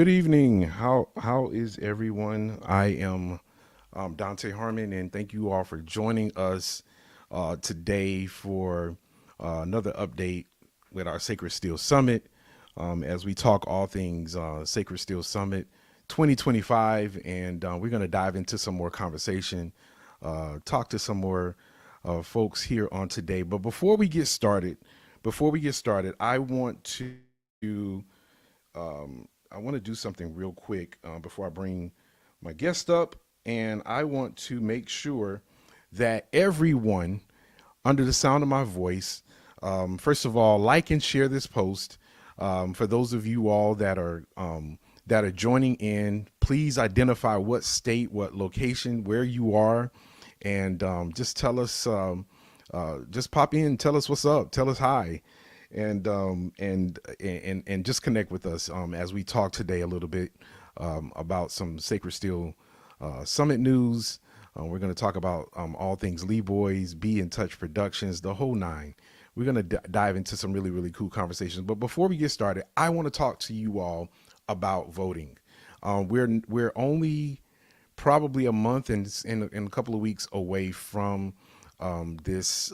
Good evening. How is everyone? I am Dante Harmon, and thank you all for joining us today for another update with our Sacred Steel Summit. As we talk all things Sacred Steel Summit 2025, and we're going to dive into some more conversation, talk to some more folks here on today. But before we get started, I want to do something real quick before I bring my guest up, and I want to make sure that everyone under the sound of my voice, first of all, like and share this post. For those of you all that are joining in, please identify what state, what location, where you are, and just tell us. Just pop in, tell us what's up, tell us hi, and just connect with us as we talk today a little bit about some Sacred Steel Summit news. We're going to talk about all things Lee Boys, Be in Touch Productions, the whole nine. We're going to dive into some really, really cool conversations. But before we get started, I want to talk to you all about voting. We're only probably a month and a couple of weeks away from this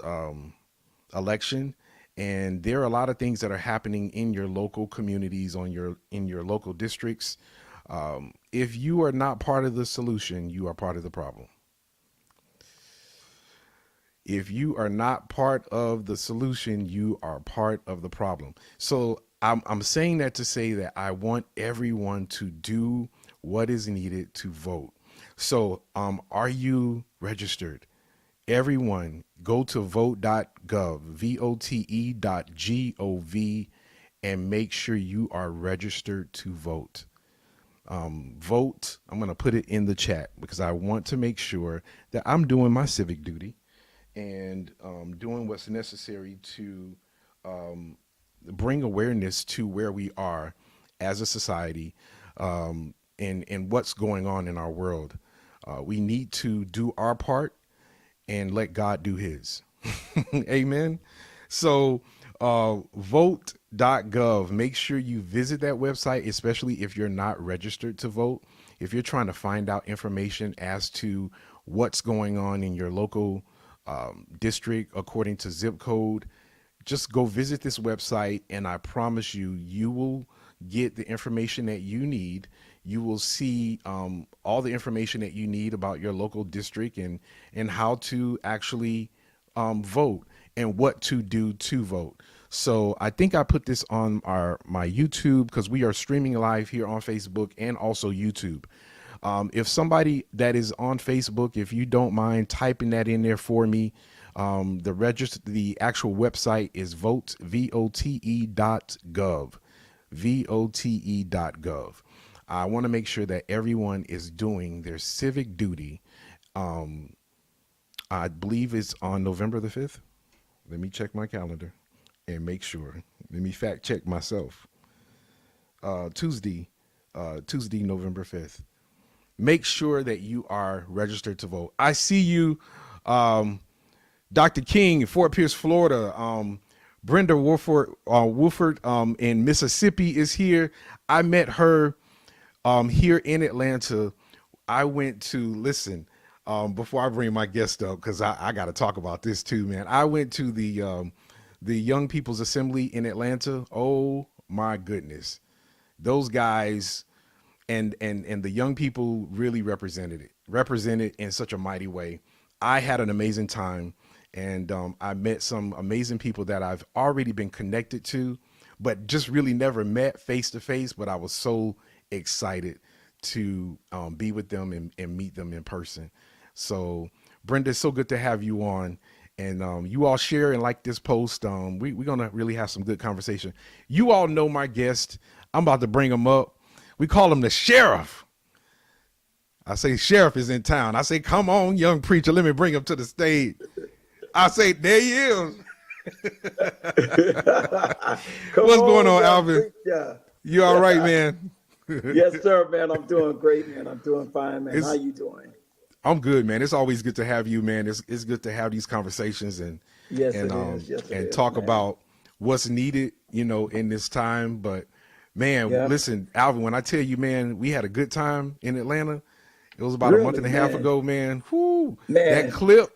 election, and there are a lot of things that are happening in your local communities, in your local districts. If you are not part of the solution, you are part of the problem. If you are not part of the solution, you are part of the problem. So I'm saying that to say that I want everyone to do what is needed to vote. So are you registered? Everyone, go to vote.gov, vote.gov, and make sure you are registered to vote. Vote, I'm going to put it in the chat because I want to make sure that I'm doing my civic duty and doing what's necessary to bring awareness to where we are as a society, and what's going on in our world. We need to do our part and let God do his. Amen. So vote.gov, make sure you visit that website, especially if you're not registered to vote. If you're trying to find out information as to what's going on in your local district according to zip code, just go visit this website, and I promise you, you will get the information that you need. You will see all the information that you need about your local district and how to actually vote and what to do to vote. So I think I put this on my YouTube because we are streaming live here on Facebook and also YouTube. If somebody that is on Facebook, if you don't mind typing that in there for me, the actual website is vote.gov, vote.gov. I want to make sure that everyone is doing their civic duty. I believe it's on November the 5th. Let me check my calendar and make sure. Let me fact check myself. Tuesday, November 5th. Make sure that you are registered to vote. I see you, Dr. King, Fort Pierce, Florida. Brenda Wolford in Mississippi is here. I met her here in Atlanta. I went to before I bring my guest up, because I got to talk about this too, man. I went to the Young People's Assembly in Atlanta. Oh my goodness, those guys and the young people really represented in such a mighty way. I had an amazing time, and I met some amazing people that I've already been connected to, but just really never met face to face. But I was so excited to be with them and meet them in person. So Brenda, it's so good to have you on, and you all share and like this post. We're gonna really have some good conversation. You all know my guest. I'm about to bring him up. We call him the sheriff. I say sheriff is in town. I say, come on, young preacher, let me bring him to the stage. I say, there he is. What's going on, Alvin? Preacher. You all right, man? Yes, sir, man. I'm doing great, man. I'm doing fine, man. How you doing? I'm good, man. It's always good to have you, man. It's good to have these conversations and Yes, it is. Yes, it and is, talk man. about what's needed, in this time. But Man, Yeah. listen, Alvin, when I tell you, man, we had a good time in Atlanta. It was about a month Really, and a half man. ago, man. Whoo, that Man. clip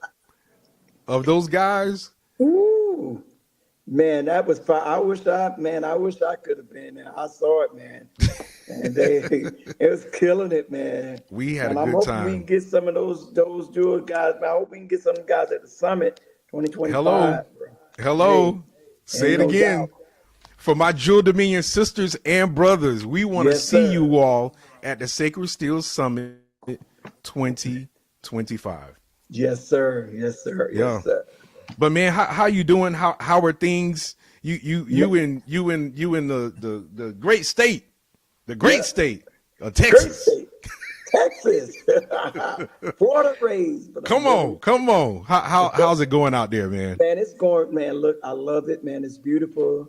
of those guys. Ooh. Man, that was fun. I wish I could have been there. I saw it, man. And they it was killing it, man. We had a And I'm good hoping we can time. get some of those jewel guys. I hope we can get some guys at the summit Hello, 2025, bro. Hey, hello. Say ain't it no again. doubt. For my Jewel Dominion sisters and brothers, we want to Yes, see sir. you all at the Sacred Steel Summit 2025. Yes, sir. Yes, sir. Yes, Yeah. sir. But man, how you doing? How are things? Ma- You in the great state, the great Yeah, state of great Texas. state, Texas, Florida raised, but I'm Come living. on, come on. How's it going out there, man? Man, it's going, man. Look, I love it, man. It's beautiful.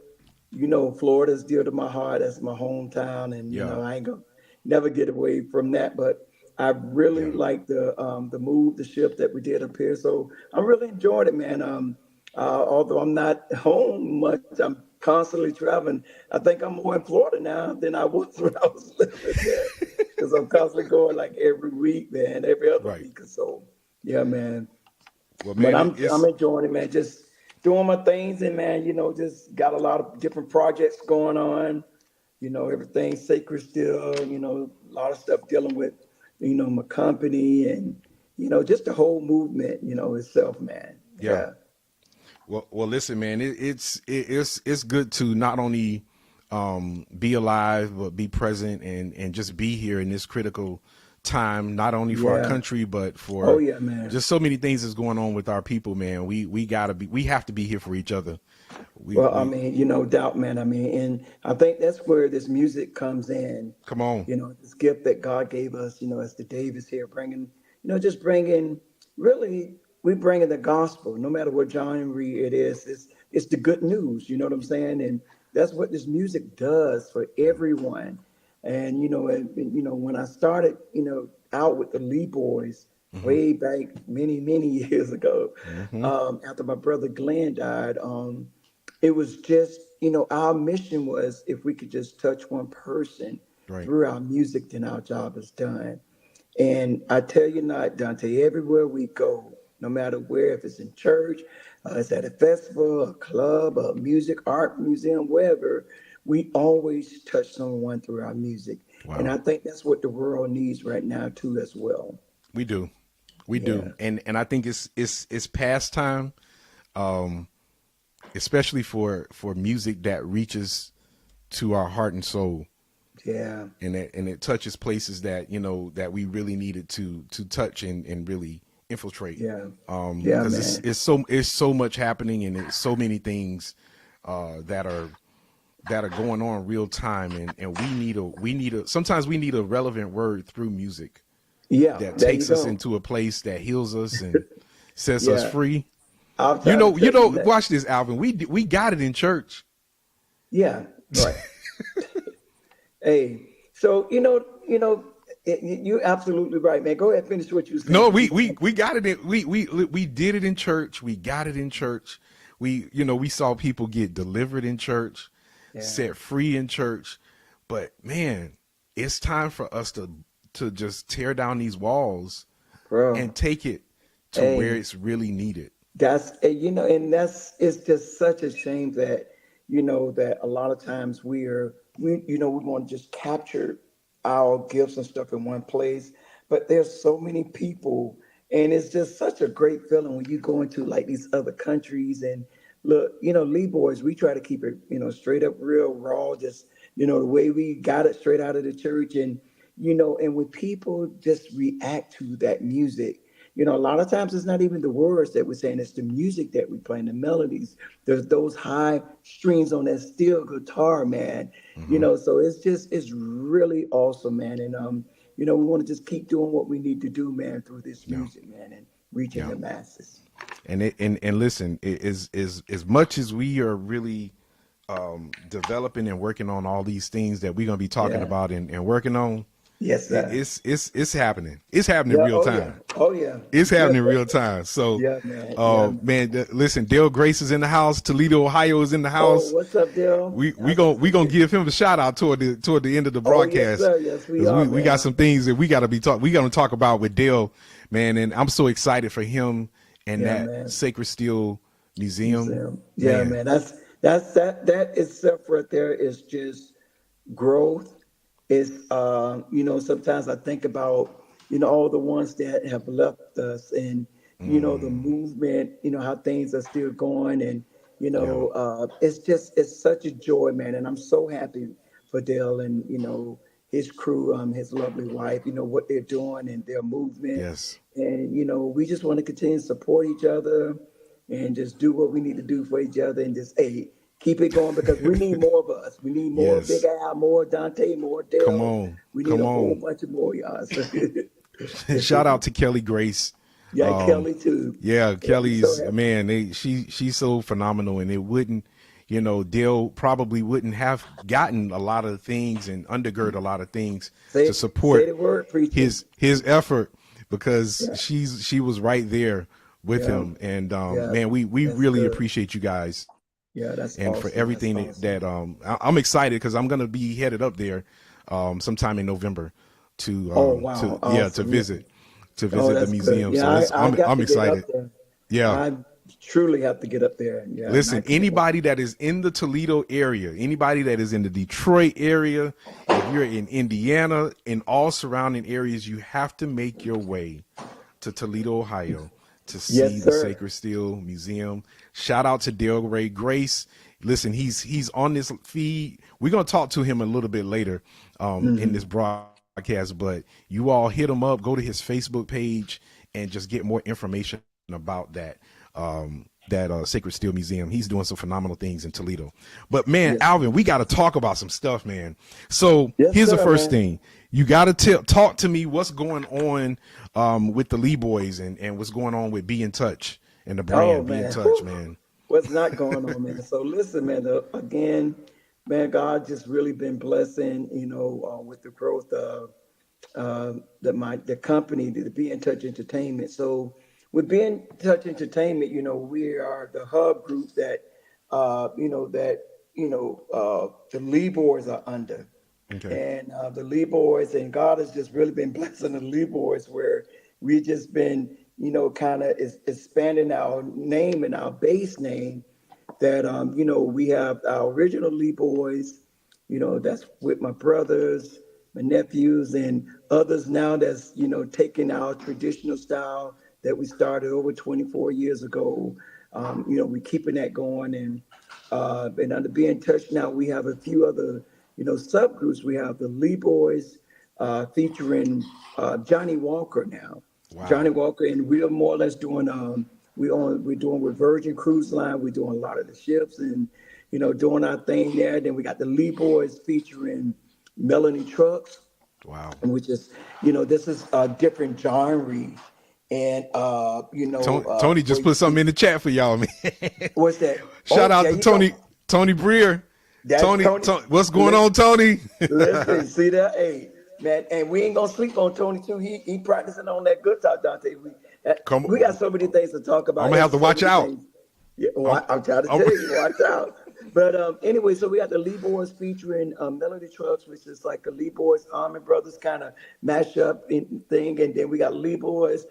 You know, Florida's dear to my heart. That's my hometown, and you Yeah, know, I ain't gonna never get away from that. But I really yeah. like the move, the shift that we did up here. So I'm really enjoying it, man. Although I'm not home much, I'm constantly traveling. I think I'm more in Florida now than I was when I was living there, because I'm constantly going like every week, man, every other Right. week or so. Yeah, man. Well, But man, I'm it's enjoying it, man. Just doing my things, and man, you know, just got a lot of different projects going on. You know, everything sacred still. You know, a lot of stuff dealing with, you know, my company and you know, just the whole movement. You know, itself, man. yeah. Yeah, Well, listen, man. It's good to not only be alive but be present and just be here in this critical time, not only for our yeah. country but Oh for yeah, man. just so many things that's going on with our people, man. We have to be here for each other. Well, I We mean, you know, doubt, man. I mean, and I think that's where this music comes in. come on, You know, this gift that God gave us. You know, as the Davis here, bringing, you know, just bringing. Really, we bringing the gospel. No matter what genre it is, it's the good news. You know what I'm saying? And that's what this music does for yeah, everyone. And you know, when I started, you know, out with the Lee Boys hmm way back many years ago, hmm after my brother Glenn died. It was just, you know, our mission was if we could just touch one person right, through our music, then our job is done. And I tell you not, Dante, everywhere we go, no matter where, if it's in church, it's at a festival, a club, a music, art museum, wherever, we always touch someone through our music. And wow, I think that's what the world needs right now, too, as well. we do, we Yeah. do, and I think it's past time, um, especially for music that reaches to our heart and soul. Yeah. And it touches places that that we really needed to touch and really infiltrate, Yeah. Yeah, because man. it's so much happening and it's so many things that are going on real time, and we need a sometimes we need a relevant word through music Yeah. that There you takes us go. into a place that heals us and sets us Yeah. free. I'm trying to tell you that. Watch this, Alvin. We got it in church. Yeah. Right. Hey, so you're absolutely right, man. Go ahead, finish what you were saying. No, 'Cause you, we got it in we did it in church. We got it in church. We saw people get delivered in church, yeah, set free in church. But man, it's time for us to just tear down these walls and bro. take it to where Hey, it's really needed. and that's it's just such a shame that that a lot of times we want to just capture our gifts and stuff in one place, but there's so many people, and it's just such a great feeling when you go into like these other countries and look, Lee Boys, we try to keep it, straight up real raw, just the way we got it straight out of the church, and and when people just react to that music, a lot of times it's not even the words that we're saying, it's the music that we play, and the melodies. There's those high strings on that steel guitar, man. Hmm So it's really awesome, man. And we want to just keep doing what we need to do, man, through this Yeah, music, man, and reaching yeah. the masses. And listen, is as much as we are really developing and working on all these things that we're gonna be talking Yeah. about and working on. Yes, sir. It's happening. It's happening Yeah. real Oh yeah. time. Oh yeah. It's happening real time. So, Yeah, man. Yeah. man, listen, Dale Grace is in the house. Toledo, Ohio is in the Oh, house. what's up, Dale? We I gonna see. give him a shout out toward the end of the Oh yes, broadcast, sir. Yes, we because are, we got man. some things that we gonna talk about with Dale, man. And I'm so excited for him and Yeah, that man. Sacred Steel Museum, Museum. Yeah, man. man. That itself right there is just growth. Is sometimes I think about all the ones that have left us, and the movement, how things are still going, and Yeah, it's such a joy, man. And I'm so happy for Dale and his crew, his lovely wife, what they're doing and their movement. yes, And we just want to continue to support each other and just do what we need to do for each other, and just keep it going, because we need more of us. We need more Big yes. Al, more Dante, more Come Dale. on, We need come a whole on. bunch of more y'all. So Shout out to Kelly Grace. yeah, Um, Kelly too. yeah, Yeah, I'm so Kelly's happy. man. She's so phenomenal, and it wouldn't, Dale probably wouldn't have gotten a lot of things and undergird a lot of things to Say support the word, preacher. his effort, because Yeah, she was right there with yeah, him. And yeah. man, we That's really good. appreciate you guys Yeah, that's and for awesome. That's everything awesome. I'm excited, because I'm gonna be headed up there sometime in November Oh wow, to awesome. Yeah. Oh, visit the that's good. museum. Yeah, So I got I'm to get excited. up there. Yeah. I truly have to get up there. Yeah, and I Listen, can't wait. anybody that is in the Toledo area, anybody that is in the Detroit area, if you're in Indiana, in all surrounding areas, you have to make your way to Toledo, Ohio to see Yes, the sir. Sacred Steel Museum. Shout out to Dale Ray Grace. Listen, he's on this feed. We're gonna talk to him a little bit later in this broadcast, but you all hit him up, go to his Facebook page, and just get more information about that Sacred Steel Museum. He's doing some phenomenal things in Toledo. But man, Yes, Alvin, we got to talk about some stuff, man. So yes, here's the sir, first man. thing. You got to talk to me what's going on with the Lee boys, and what's going on with Be in Touch and the Oh brand Be in man, Touch, whew. man. What's not going on, man? So listen, man. Again, man, God just really been blessing, with the growth of the company, the Be in Touch Entertainment. So with Be in Touch Entertainment, we are the hub group that the Lee boys are under. Okay. And the Lee boys, and God has just really been blessing the Lee boys, where we've just been, kind of expanding our name and our base name. That we have our original Lee boys, that's with my brothers, my nephews, and others now, that's taking our traditional style that we started over 24 years ago. We're keeping that going, and under Be in Touch now, we have a few other subgroups. We have the Lee Boys, featuring Johnny Walker now. Johnny Wow. Walker, and we are more or less doing we're doing with Virgin Cruise Line. We're doing a lot of the ships, and doing our thing there. Then we got the Lee Boys featuring Melanie Trucks, Wow. which is this is a different genre. And Tony where just put something in the chat for y'all, man. what's that? Shout Oh, out there to you go. Tony Breer. That's Tony. Tony, what's going Listen, on, Tony? listen, see that? Hey, man, and we ain't gonna sleep on Tony too. He practicing on that good talk, Dante. Come We got so many things to talk I'm about. gonna have to It's so watch many out. things. Yeah, I'm, I'm trying to I'm, tell you, watch out. But anyway, so we got the Lee Boys featuring Melody Trucks, which is like a Lee Boys Army Brothers kind of mashup thing, and then we got Lee Boys.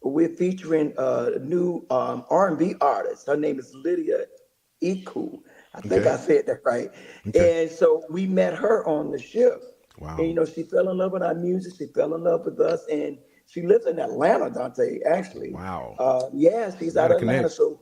We're featuring a new R&B artist. Her name is Lydia Iku. I think okay. I said that right. Okay. And so we met her on the ship. And Wow. she fell in love with our music. She fell in love with us, and she lives in Atlanta, Dante. Actually, Wow. yeah, she's out Gotta of Atlanta. connect. So,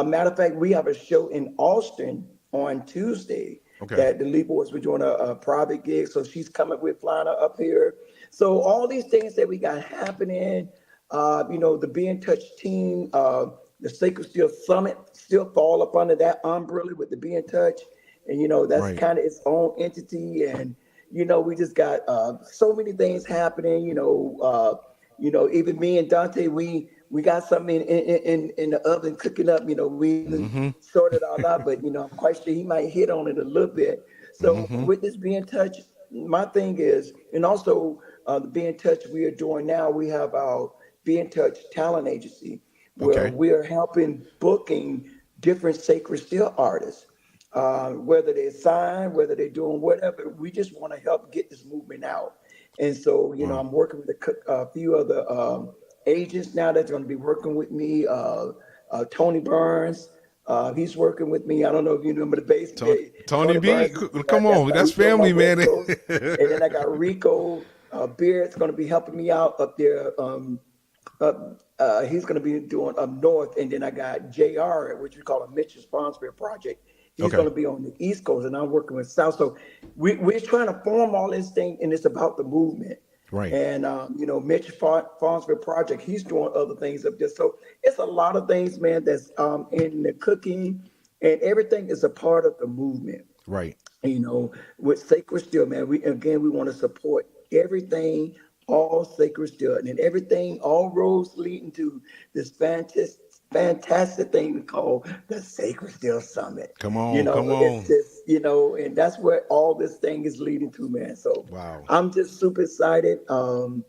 matter of fact, we have a show in Austin on Tuesday Okay. that the Lee Boys were doing a private gig. So she's coming with flying her up here. So all these things that we got happening, the Be in Touch team, the Sacred Steel Summit still fall up under that umbrella with the Be in Touch, and that's Right. kind of its own entity. And we just got so many things happening. Even me and Dante, we got something in the oven cooking up. We haven't Mm-hmm. sorted it all out, but I'm quite sure he might hit on it a little bit. So Mm-hmm. with this Be in Touch, my thing is, and also the Be in Touch we are doing now. We have our Be in Touch talent agency where Okay. we are helping booking different sacred steel artists, whether they're signed, whether they're doing whatever. We just want to help get this movement out. And so, Wow. I'm working with a few other agents now that's going to be working with me. Tony Burns, he's working with me. I don't know if you remember the bass. Tony Tony B, Burns, come on, that's he's doing my family, West man. Coast. And then I got Rico Beard's going to be helping me out up there. He's going to be doing up north. And then I got JR, which we call a Mitchell Sponsor Project. He's Okay. going to be on the East Coast, and I'm working with South. So we're trying to form all this thing, and it's about the movement. Right. And Mitch Farnsworth Project, he's doing other things up there. So it's a lot of things, man, that's in the cooking, and everything is a part of the movement. Right. With Sacred Steel, man, we want to support everything, all Sacred Steel, and then everything, all roads leading to this fantastic thing we call the Sacred Steel Summit. Come on. Come It's on. just, and that's where all this thing is leading to, man. So Wow. I'm just super excited. Again,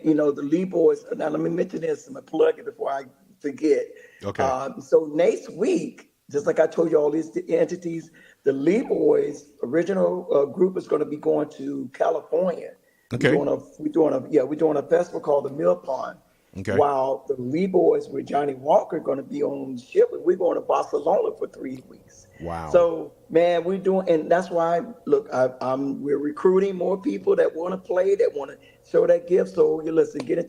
the Lee boys. Now let me mention this. I'm gonna plug it before I forget. Okay. So next week, just like I told you, all these entities, the Lee boys original group is going to be going to California. Okay. We're doing a festival called the Mill Pond. Okay. While the Lee boys with Johnny Walker are going to be on ship, we're going to Barcelona for 3 weeks. Wow. So, man, we're doing, and that's why, look, we're recruiting more people that want to play, that want to show that gift. So, you listen, get in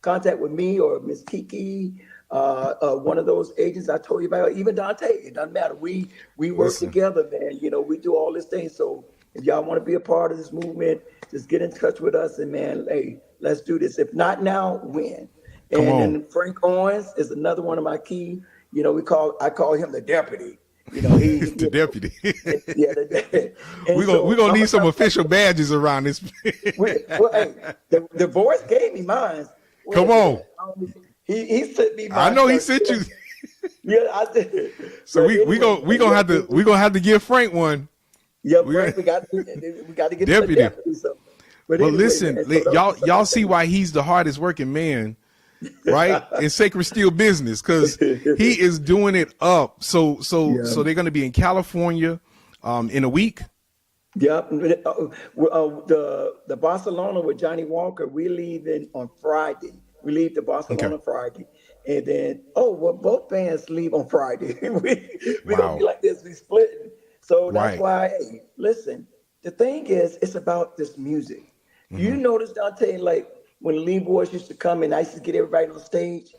contact with me or Miss Kiki, one of those agents I told you about, even Dante. It doesn't matter. We work together, man. We do all this thing. So, if y'all want to be a part of this movement, just get in touch with us, and man, hey, let's do this. If not now, when? Come on. And then Frank Owens is another one of my key. I call him the deputy. He's The deputy. Yeah. We're gonna need some official badges around this. Hey, the voice gave me mine. Come on. He sent me mine. I know he sent you. Yeah, I did. So we gonna have to give Frank one. Yeah, Frank, we got to get deputy. The deputy. So. But Well, anyway, listen, man, y'all see why he's the hardest working man, right? In Sacred Steel business, because he is doing it up. So they're going to be in California in a week. Yep. The Barcelona with Johnny Walker, we leaving on Friday. We leave to Barcelona Friday. And then, both bands leave on Friday. we don't be like this. We splitting. So that's why, hey, listen, the thing is, it's about this music. You notice, Dante, like when the Lee boys used to come and I used to get everybody on stage,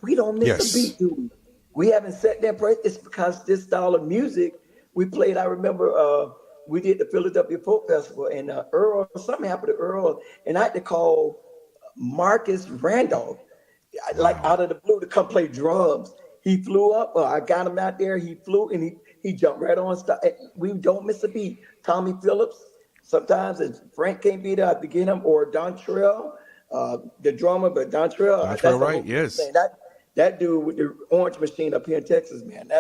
we don't miss a beat, do we? We haven't sat there, it's because this style of music we played. I remember we did the Philadelphia Folk Festival, and something happened to Earl, and I had to call Marcus Randolph, like out of the blue, to come play drums. He flew up. I got him out there. He flew, and he jumped right on. We don't miss a beat. Tommy Phillips. Sometimes if Frank can't be there, I have to get him, or Dontrell, the drummer, but Dontrell, right? Yes. That dude with the Orange Machine up here in Texas, man.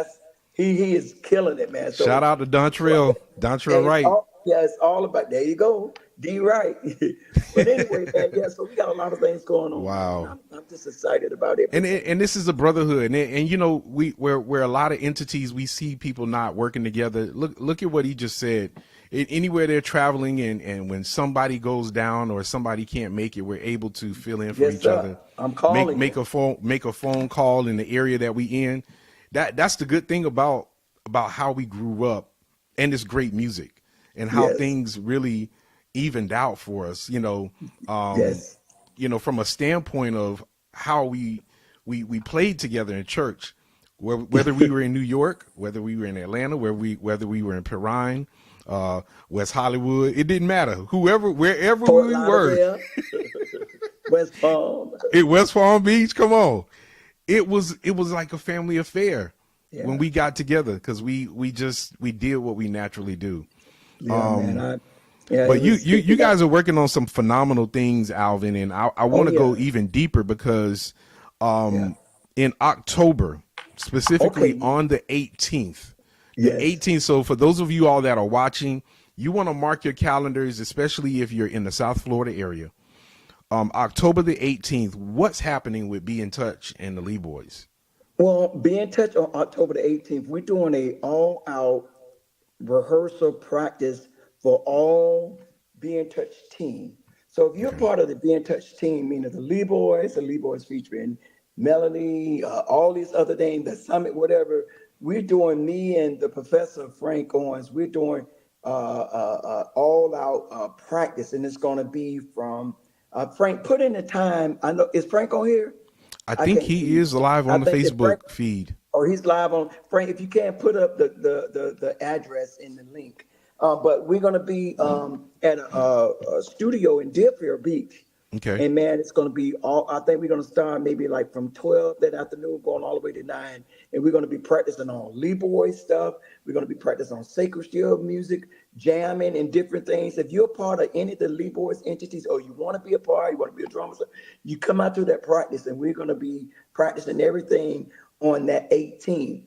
He is killing it, man. So, shout out to Dontrell. Dontrell Wright. It's all about, there you go, D Wright. But anyway, man, so we got a lot of things going on. Wow. I'm just excited about it. And this is a brotherhood, and where a lot of entities, we see people not working together. Look at what he just said. Anywhere they're traveling, and when somebody goes down or somebody can't make it, we're able to fill in for each other. I'm calling. Make a phone call in the area that we in. That's the good thing about how we grew up, and this great music, and how things really evened out for us. From a standpoint of how we played together in church, whether we were in New York, whether we were in Atlanta, whether we were in Perrine, West Hollywood, it didn't matter. Wherever Fort we were, West Palm Beach. Come on, it was like a family affair when we got together, because we did what we naturally do. Man, but you guys are working on some phenomenal things, Alvin, and I want to go even deeper, because in October, specifically on the 18th. The 18th. So for those of you all that are watching, you want to mark your calendars, especially if you're in the South Florida area. October the 18th, what's happening with Be in Touch and the Lee Boys? Well, be in touch on October the 18th. We're doing a all out rehearsal practice for all Be in Touch team. So if you're Okay. part of the Be in Touch team, meaning the Lee Boys featuring Melanie, all these other names, the Summit, whatever, we're doing me and the Professor Frank Owens. We're doing all out practice, and it's going to be from Frank. Put in the time. I know is Frank on here? I I think can't he see. is live I on the think it's Frank. Facebook feed. Or he's live on Frank. If you can't put up the address in the link, but we're gonna be at a studio in Deerfield Beach, Okay. and man, it's gonna be all. I think we're gonna start maybe like from 12 that afternoon, going all the way to 9, and we're gonna be practicing on Lee Boy stuff. We're gonna be practicing on sacred steel music, jamming, and different things. If you're part of any of the Lee Boys entities, or you want to be a part, you want to be a drummer, you come out to that practice, and we're gonna be practicing everything on that 18th.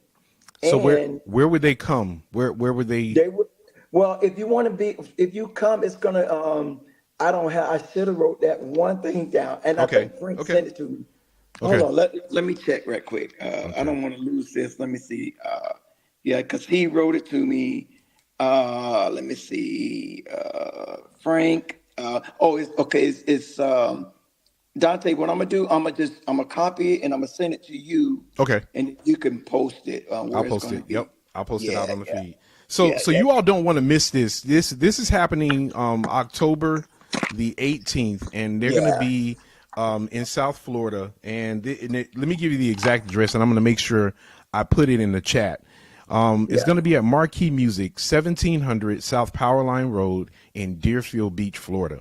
So And where would they come? Where would they? they would, well, if you want to be, if you come, it's gonna, I don't have, I should have wrote that one thing down, and I Okay. think Frank Okay. sent it to me. Hold Okay. on, let me check right quick. I Okay. don't want to lose this. Let me see. Yeah, because he wrote it to me. Let me see. Frank. Oh, it's okay. It's Dante. What I'm gonna do? I'm gonna copy it and I'm gonna send it to you, Okay. and you can post it I'll where it's post gonna it. Yep. be. I'll post it out Yeah, on the yeah, feed. yeah, So yeah, you all don't want to miss this. This is happening October the 18th, and they're going to yeah, be in South Florida. Let me give you the exact address, and I'm going to make sure I put it in the chat. It's yeah, going to be at Marquee Music, 1700 South Powerline Road in Deerfield Beach, Florida.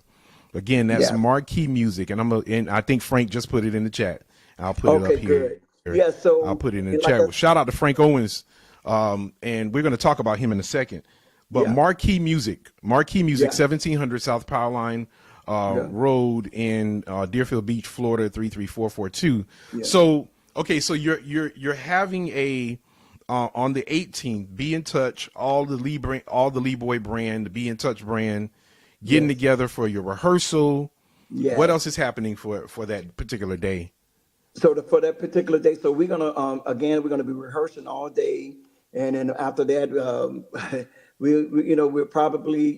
Again, that's yeah. Marquee Music, and I think Frank just put it in the chat. I'll put it up Okay, here. good. Yeah, I'll so put it in the like I, chat. Shout out to Frank Owens, and we're going to talk about him in a second. But yeah, Marquee Music, yeah, 1700 South Powerline yeah, Road in Deerfield Beach, Florida, 33442. yeah, So okay, so you're having a on the 18th. Be in touch. All the Lee Boy brand, the Be in Touch brand, getting yes, together for your rehearsal. What else yes. is happening for that particular day? So for that particular day, so we're gonna again we're gonna be rehearsing all day, and then after that, we you know we'll probably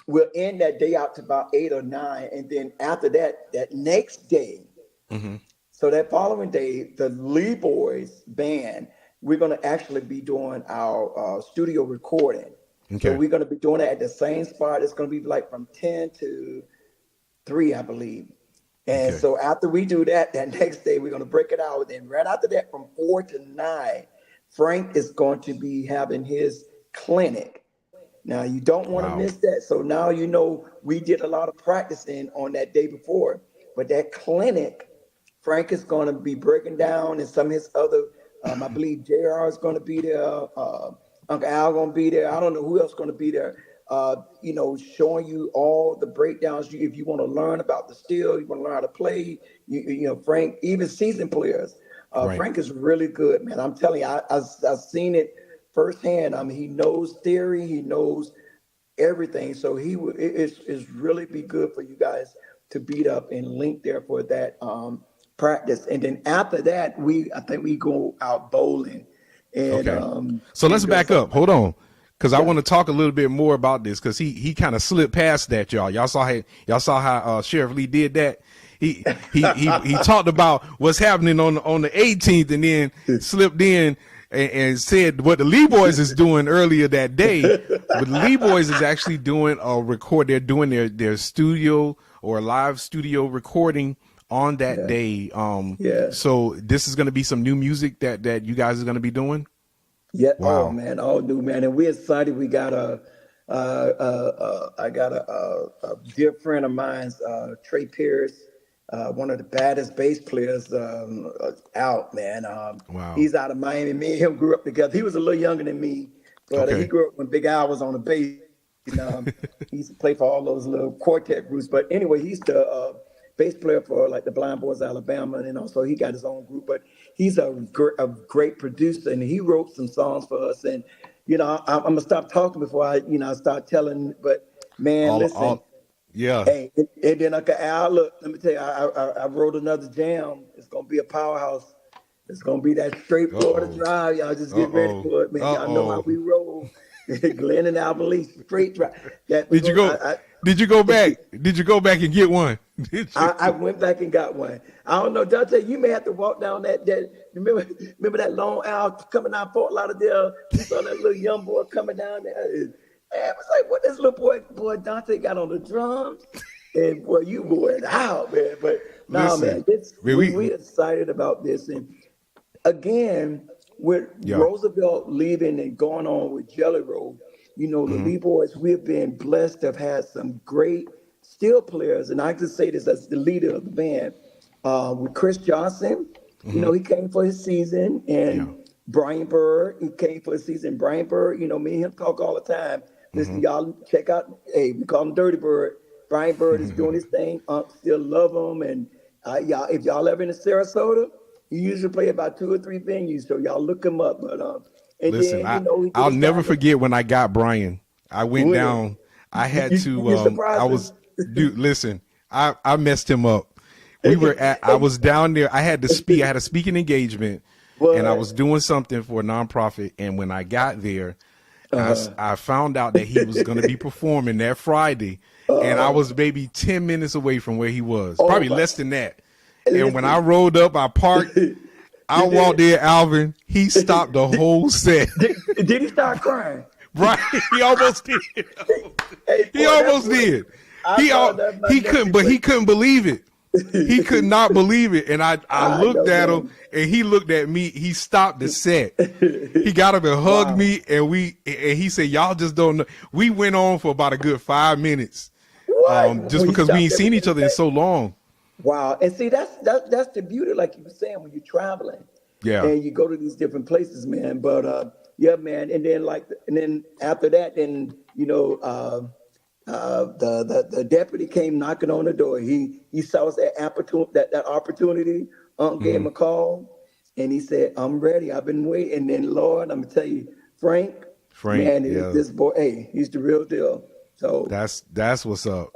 we'll end that day out to about 8 or 9, and then after that, that next day, Hmm. so that following day, the Lee Boys band, we're gonna actually be doing our studio recording. So Okay. we're gonna be doing it at the same spot. It's gonna be like from 10 to 3, I believe. And Okay. so after we do that, that next day we're going to break it out. Then right after that, from 4 to 9, Frank is going to be having his clinic. Now you don't want to Wow. miss that. So now you know we did a lot of practicing on that day before, but that clinic, Frank is going to be breaking down, and some of his other, I believe Jr. is going to be there. Uncle Al going to be there. I don't know who else going to be there. Showing you all the breakdowns. If you want to learn about the steel, you want to learn how to play. Frank, even seasoned players. Right. Frank is really good, man. I'm telling you, I've seen it firsthand. I mean, he knows theory, he knows everything. So it's really be good for you guys to beat up and link there for that practice. And then after that, I think we go out bowling and Okay. um So let's and do back up. something like Hold that. on. Because I Yeah. want to talk a little bit more about this because he kind of slipped past that, y'all. Y'all saw how Sheriff Lee did that. He talked about what's happening on the 18th and then slipped in and said what the Lee Boys is doing earlier that day. But the Lee Boys is actually doing a record. They're doing their studio or live studio recording on that Yeah. day. Yeah. So this is going to be some new music that you guys are going to be doing. Yeah. Oh Wow. man, all new man, and we're excited. We got I got a dear friend of mine's, Trey Pierce, one of the baddest bass players out, man. Wow. He's out of Miami. Me and him grew up together. He was a little younger than me, but he Okay. grew up when Big Al was on the bass. And he used to play for all those little quartet groups. But anyway, he's the bass player for like the Blind Boys Alabama, and also he got his own group. But he's a great producer, and he wrote some songs for us. And I'm gonna stop talking before I start telling. But man, listen, all, yeah. hey, and then look. Let me tell you, I wrote another jam. It's gonna be a powerhouse. It's gonna be that straight Florida Uh-oh. drive. Y'all just get ready Uh-oh. for it, man. Y'all know how Uh-oh. we roll. Glenn and Alvin Lee, straight drive. That we Did you gonna. go did you go back? Did you go back and get one? Did you? I went back and got one. I don't know, Dante. You may have to walk down that. Remember that long aisle coming down Fort Lauderdale. We saw that little young boy coming down there. And I was like, what this little boy Dante got on the drums? And boy, you wore it out, man. But nah, Listen, man, man, we excited about this. And again, with yeah. Roosevelt leaving and going on with Jelly Roll, the Mm-hmm. Lee Boys, we have been blessed to have had some great steel players. And I can say this as the leader of the band. With Chris Johnson, Mm-hmm. he came for his season. Yeah. And Brian Bird, he came for his season. Brian Bird, me and him talk all the time. Mm-hmm. Listen, y'all, check out, hey, we call him Dirty Bird. Brian Bird is doing his thing. Still love him. And y'all, if y'all ever in Sarasota, he usually play about 2 or 3 venues. So y'all look him up. But and Listen, then he did I'll his never time. forget when I got Brian. I went When down. I had you to I surprised him. was dude, listen. I messed him up. I was down there. I had to speak. I had a speaking engagement and I was What? doing something for a nonprofit, and when I got there, Uh, I found out that he was going to be performing that Friday, and I was maybe 10 minutes away from where he was, oh probably my! less than that. And when I Listen, rolled up, I parked. I you walked did. there, Alvin. He stopped the Did, whole set. did he start crying? Right? He almost did. Hey, He boy, that's almost what did. I thought that my He couldn't, nephew but he would. couldn't believe it. He could not believe it. And I I looked know, at him, man. and he looked at me. He stopped the set. He got up and hugged Wow. me, and he said, "Y'all just don't know." We went on for about a good 5 minutes, What? just When you because we stopped ain't seen each everything other in back? so long. Wow. And see, that's the beauty, like you were saying, when you're traveling Yeah, and you go to these different places, man. But yeah, man. And then after that, then the deputy came knocking on the door. He saw us that opportunity. Gave him hmm a call, and he said, "I'm ready. I've been waiting." And then, Lord, I'm gonna tell you, Frank, Frank. man, Yeah, this boy, hey, he's the real deal. So that's what's up.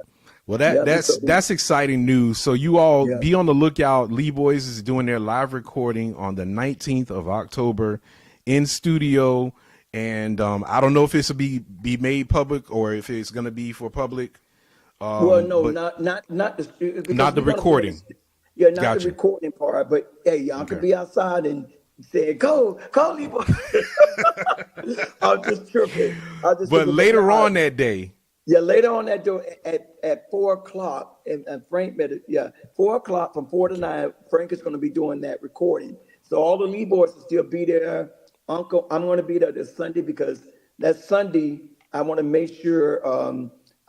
Well, yeah, man. that's exciting news. So you all Yeah. be on the lookout. Lee Boys is doing their live recording on the 19th of October in studio, and I don't know if this will be made public or if it's going to be for public, Well, no, but not because not the we're gonna play recording. this. Yeah, not the Gotcha. recording part, but hey, y'all could Okay. be outside and say, "Go, call me." I'm just tripping. I just But tripping. But later nah, on that day, yeah, later on that door at 4 o'clock, and Frank made it. Yeah, 4 o'clock from 4 to 9. Frank is going to be doing that recording. So all the Lee boys will still be there. Uncle, I'm going to be there this Sunday because that Sunday I want to make sure.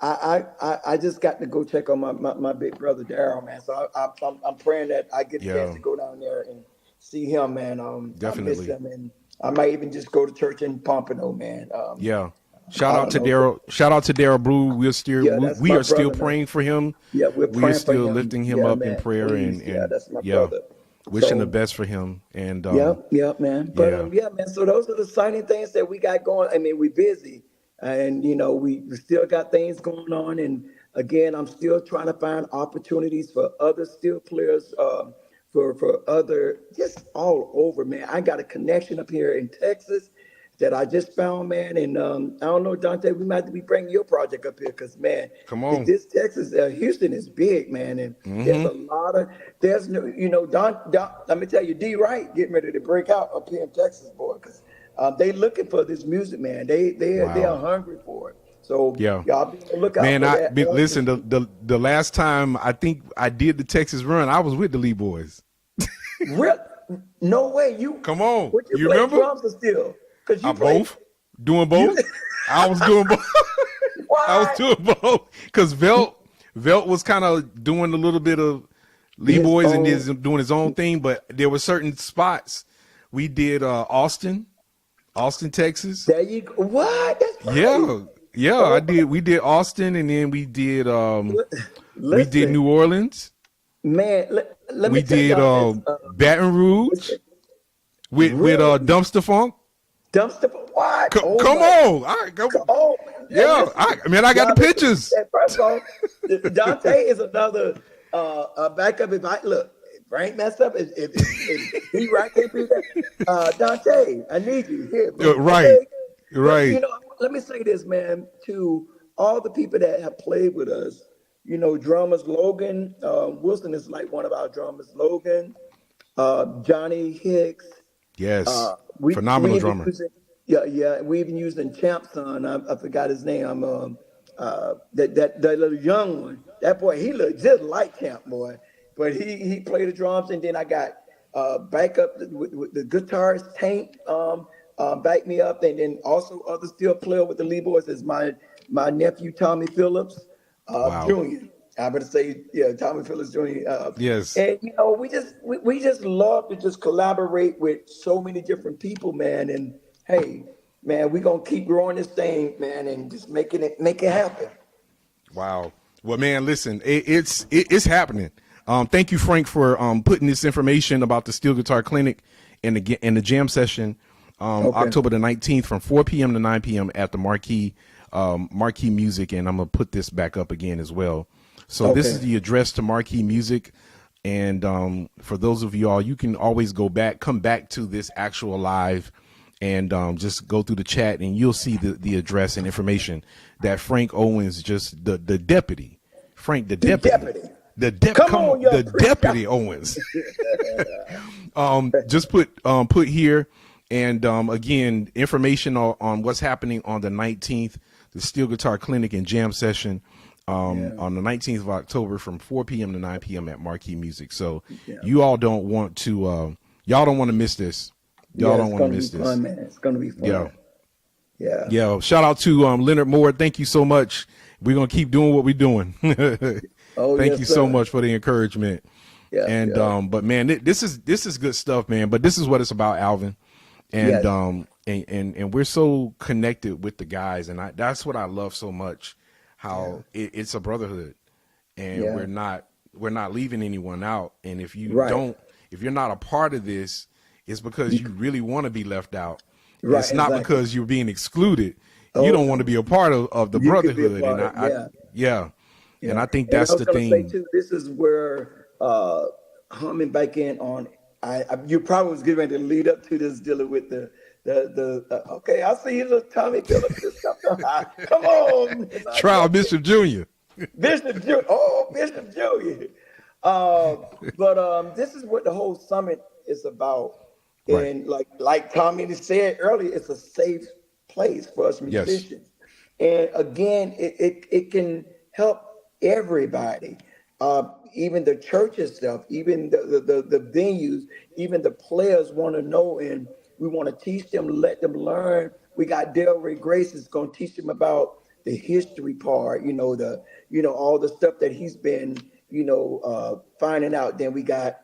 I just got to go check on my big brother Daryl, man. So I'm praying that I get a chance yeah, to go down there and see him, man. I miss definitely. him, and I might even just go to church in Pompano, man. Yeah. Shout I out don't to know. Daryl. Shout out to Daryl Brew. Yeah, that's We my are still brother, man. praying for him. Yeah, we're We are praying for still him. lifting him Yeah, up in man. prayer Please. Yeah, and that's my yeah, brother. wishing the So, best for him. And yeah, man. But yeah, yeah, man. So those are the exciting things that we got going. I mean, we're busy, and we still got things going on. And again, I'm still trying to find opportunities for other steel players, for other just all over, man. I got a connection up here in Texas that I just found, man. And I don't know, Dante, we might have to be bringing your project up here because, man, come on. this Texas, Houston is big, man. And there's Hmm. a lot of, there's no, let me tell you, D Wright getting ready to break out up here in Texas, boy, because they looking for this music, man. They Wow. are hungry for it. So Yeah. y'all be on the lookout Man, for that. listen, the last time I think I did the Texas run, I was with the Lee Boys. Real, no way. Come on. What you You play remember? drums or still? Because I you play, both doing you, both. I was doing both. I was what? doing both because Velt was kind of doing a little bit of Lee His Boys and own. is doing his own thing, but there were certain spots we did Austin, Texas. There you go. What? That's right. Yeah, yeah, I Oh, did. We did Austin, and then we did listen, New Orleans. man. Let me We tell did y'all this. Baton Rouge Listen, with really? Dumpster Funk. Dumpster, what? Oh Come my, on. All right, go. oh, and Yeah. listen, I got the y'all listen, pictures. first of all, Dante is another backup. If I look, if Frank messed up, if B Rock can't be there, Dante, I need you here, bro. Right. Okay, but Right. let me say this, man, to all the people that have played with us. Drummers Logan Wilson is like one of our drummers. Logan, Johnny Hicks. Yes. We Phenomenal even drummer. using yeah, we even using Champ's son. I forgot his name. That little young one. That boy, he looked just like Champ, boy. But he played the drums, and then I got backup with the guitarist Tank back me up, and then also other steel player with the lead boys is my nephew Tommy Phillips Wow. Jr. I better say, yeah, Tommy Phillips Jr. Yes. And we just love to just collaborate with so many different people, man. And hey, man, we're gonna keep growing this thing, man, and just make it happen. Wow. Well, man, listen, it's happening. Thank you, Frank, for putting this information about the Steel Guitar Clinic and the jam session, Okay. October the 19th from 4 p.m. to 9 p.m. at the Marquee Music, and I'm gonna put this back up again as well. So this is Okay. the address to Marquee Music, and for those of you all, you can always come back to this actual live, and just go through the chat, and you'll see the address and information that Frank Owens, just the deputy, Frank the The deputy, deputy. Come come on, on, young the preacher. deputy Owens, just put here, and again, information on what's happening on the 19th, the Steel Guitar Clinic and Jam Session. Yeah. On the 19th of October from 4 p.m. to 9 p.m. at Marquee Music. So Yeah. you all don't want to, y'all don't want to miss this. Y'all Yeah, don't it's want to gonna be miss this. fun, man. It's gonna be Yeah. fun. Yeah. Yeah. Shout out to Leonard Moore. Thank you so much. We're going to keep doing what we're doing. Oh Thank yes, you so sir. much for the encouragement. Yeah, And, yeah. but man, this is good stuff, man. But this is what it's about, Alvin. And, Yes. and we're so connected with the guys. And that's what I love so much, Yeah. how it's a brotherhood. And Yeah. we're not leaving anyone out. And if Right. if you're not a part of this, it's because You you really want to be left out. right, It's not exactly. because you're being excluded. You Oh don't want to no. be a part of the You could be a brotherhood. And part of yeah. yeah. And Yeah, I think and I that's was the gonna say thing. too. This is where humming back in on. You probably was getting ready to lead up to this dealing with the. Okay, I see you, little Tommy Phillips. And stuff. Come on, my Trial nephew, Bishop Jr. Bishop Junior. Oh, Bishop Junior. Uh, but this is what the whole summit is about. Right. And like Tommy said earlier, it's a safe place for us Yes. musicians. And again, it can help everybody, even the church itself, even the venues, even the players want to know, and we want to teach them, let them learn. We got Delray Grace is going to teach them about the history part, all the stuff that he's been, finding out. Then we got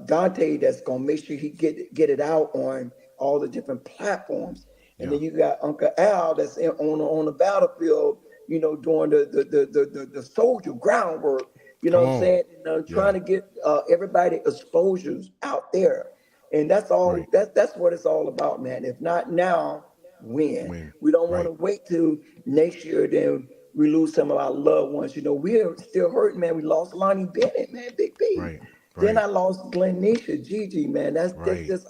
Dante that's gonna make sure he get it out on all the different platforms. And Yeah. then you got Uncle Al that's on the battlefield, doing the soldier groundwork. You know Come what I'm on. saying? Yeah. Trying to get everybody exposures out there. And that's all. Right. That's what it's all about, man. If not now, when? When. We don't want to Right. wait till next year, then we lose some of our loved ones. We're still hurting, man. We lost Lonnie Bennett, man, Big B. Right. Then Right. I lost Glenn Nisha, Gigi, man. That's Right. just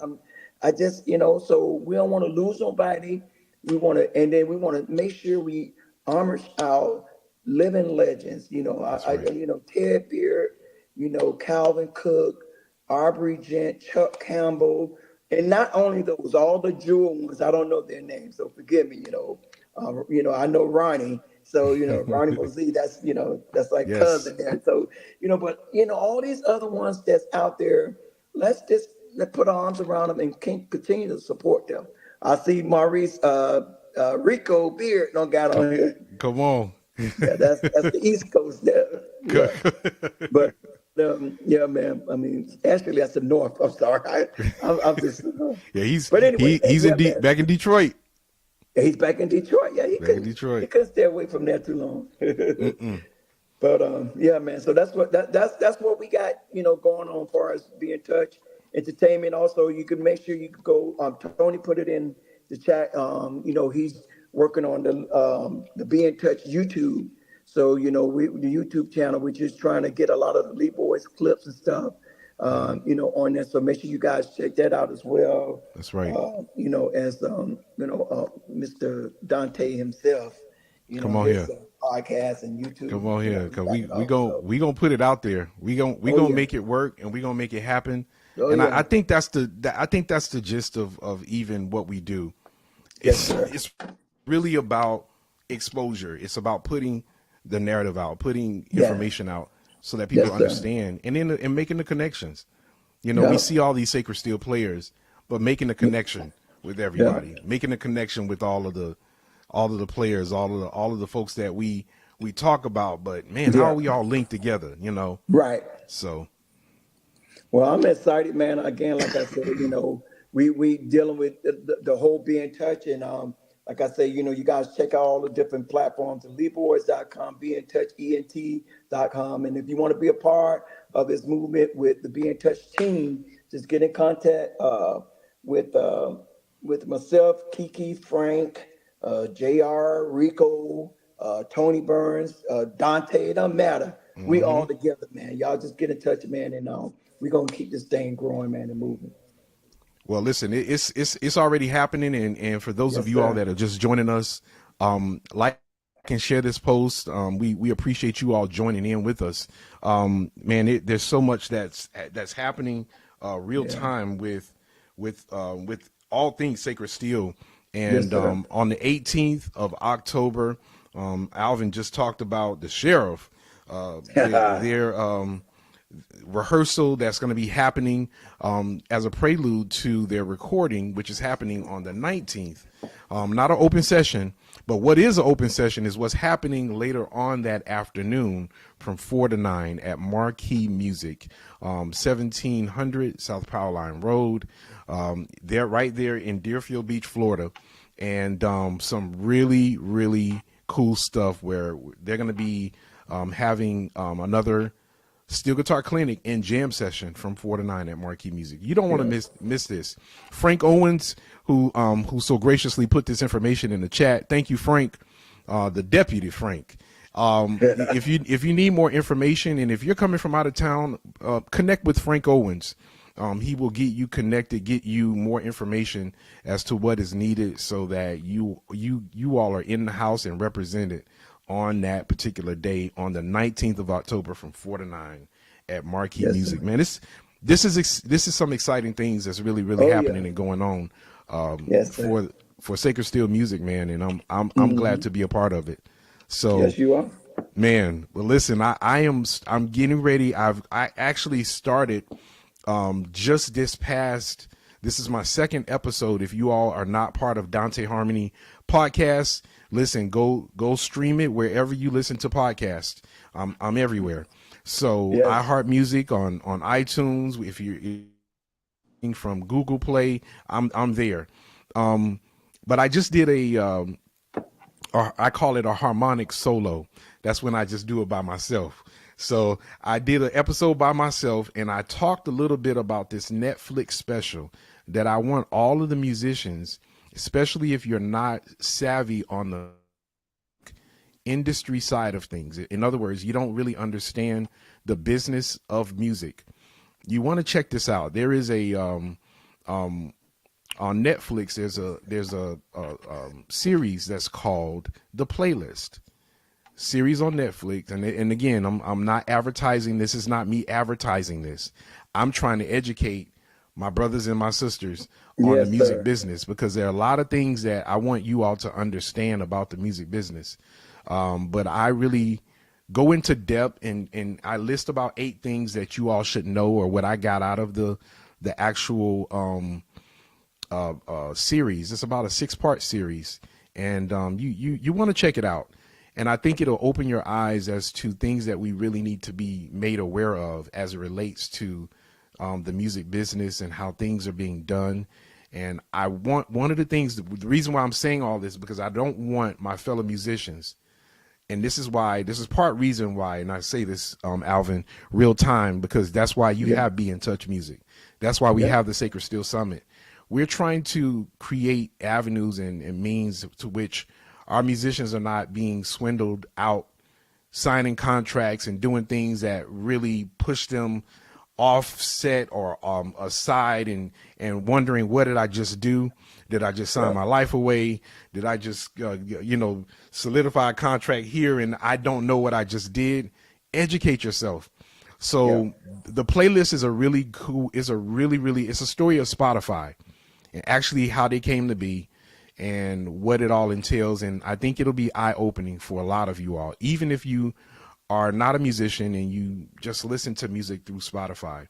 I just so we don't want to lose nobody. And then we want to make sure we honor our living legends. That's right. Ted Beard, Calvin Cook, Aubrey Gent, Chuck Campbell, and not only those, all the jewel ones. I don't know their names, so forgive me. I know Ronnie. So Ronnie Mosey, that's like Yes. cousin there. So but all these other ones that's out there, let's put our arms around them and continue to support them. I see Maurice Rico Beard don't got on here. Come on. Yeah, that's the East Coast there. Yeah, but yeah, man. I mean, actually, that's the North. I'm sorry. I'm just. Yeah, But anyway, he's yeah, man. back in Detroit. Yeah, he's back in Detroit. Yeah, Back in Detroit. he couldn't stay away from there too long. But yeah, man. So that's what we got, going on for us. Be in touch, entertainment. Also, you can make sure you could go. Tony put it in the chat. He's working on the Be in Touch YouTube. So the YouTube channel, we're just trying to get a lot of the Lee Boys clips and stuff, on there. So make sure you guys check that out as well. That's right. As Mr. Dante himself, Come on his here. podcast and YouTube. Come on here, cause he got it all. we gonna put it out there. We gonna Yeah. make it work, and we gonna make it happen. Oh And yeah. I think that's the gist of even what we do. Yes, It's sir. it's really about exposure. It's about putting the narrative out, putting Yeah. information out, so that people Yes, sir. understand, and then and making the connections. Yeah. We see all these Sacred Steel players, but making the connection with everybody, making the connection with all of the players, all of the folks that we talk about. But man, how Yeah. are we all linked together? Right. So Well, I'm excited, man. Again, like I said, we dealing with the whole Be in Touch, and like I say, you guys check out all the different platforms, leeboys.com, Be in Touch, ENT.com, and if you want to be a part of this movement with the Be in Touch team, just get in contact with myself, Kiki, Frank, Jr., Rico, Tony Burns, Dante. It doesn't matter. We all together, man. Y'all just get in touch, man, and we're gonna keep this thing growing, man, and moving. well, listen, it's already happening, and for those of Yes, you all sir. that are just joining us, like and share this post. We appreciate you all joining in with us. Man, there's so much that's happening real Yeah. time with all things Sacred Steel. Yes, And sir. on the 18th of October, Alvin just talked about the sheriff. Their rehearsal that's going to be happening as a prelude to their recording, which is happening on the 19th. Not an open session, but what is an open session is what's happening later on that afternoon from 4 to 9 at Marquee Music, 1700 South Power Line Road. They're right there in Deerfield Beach, Florida. And some really, really cool stuff where they're going to be having another steel guitar clinic and jam session from 4 to 9 at Marquee Music. You don't want to miss this. Frank Owens, who so graciously put this information in the chat. Thank you, Frank, the deputy Frank. If you need more information, and if you're coming from out of town, connect with Frank Owens. He will get you connected, get you more information as to what is needed, so that you all are in the house and represented on that particular day on the 19th of October from 4 to 9 at Marquee Yes, Music. sir. Man, this is some exciting things that's really Oh happening yeah. and going on Yes, sir. for Sacred Steel Music, man, and I'm glad to be a part of it. So, Yes, you are. man, well, listen, I'm getting ready. I actually started just this is my second episode. If you all are not part of Dante Harmony podcast, listen, go stream it wherever you listen to podcasts. I'm everywhere. So Yes. iHeart Music on iTunes. If you're from Google Play, I'm there. But I just did I call it a harmonic solo. That's when I just do it by myself. So I did an episode by myself, and I talked a little bit about this Netflix special that I want all of the musicians, especially if you're not savvy on the industry side of things. In other words, you don't really understand the business of music. You want to check this out. There is on Netflix. There's a series that's called The Playlist. Series on Netflix, and again, I'm not advertising. This is not me advertising this. I'm trying to educate my brothers and my sisters on the Yes, music sir. business, because there are a lot of things that I want you all to understand about the music business. But I really go into depth, and I list about 8 things that you all should know, or what I got out of the actual series. It's about a 6-part series, and you want to check it out. And I think it'll open your eyes as to things that we really need to be made aware of as it relates to the music business and how things are being done. And I want one of the things, the reason why I'm saying all this, because I don't want my fellow musicians, and this is part reason why, and I say this, Alvin, real time, because that's why you Yeah. have Be in Touch Music. That's why we Yeah. have the Sacred Steel Summit. we're trying to create avenues and means to which our musicians are not being swindled out, signing contracts and doing things that really push them offset or aside, and wondering, what did I just do? Did I just sign my life away? Did I just solidify a contract here and I don't know what I just did? Educate yourself. Yeah. So the playlist is a really cool, it's a story of Spotify and actually how they came to be and what it all entails. And I think it'll be eye-opening for a lot of you all, even if you are not a musician and you just listen to music through Spotify.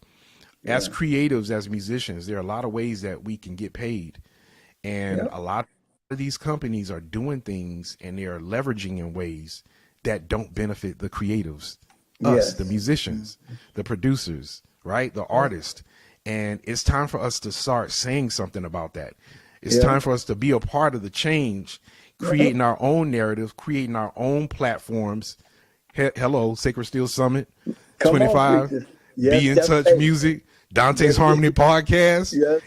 As creatives, as musicians, there are a lot of ways that we can get paid. And Yeah. a lot of these companies are doing things and they are leveraging in ways that don't benefit the creatives, us, the Yes. musicians, the producers, right? The artists. And it's time for us to start saying something about that. It's Yeah. time for us to be a part of the change, Yeah. creating our own narrative, creating our own platforms. Hello, Sacred Steel Summit Come on, 25, preachers. Be Yes, in that's Touch hey. Music, Dante's Yes, Harmony Podcast, yes.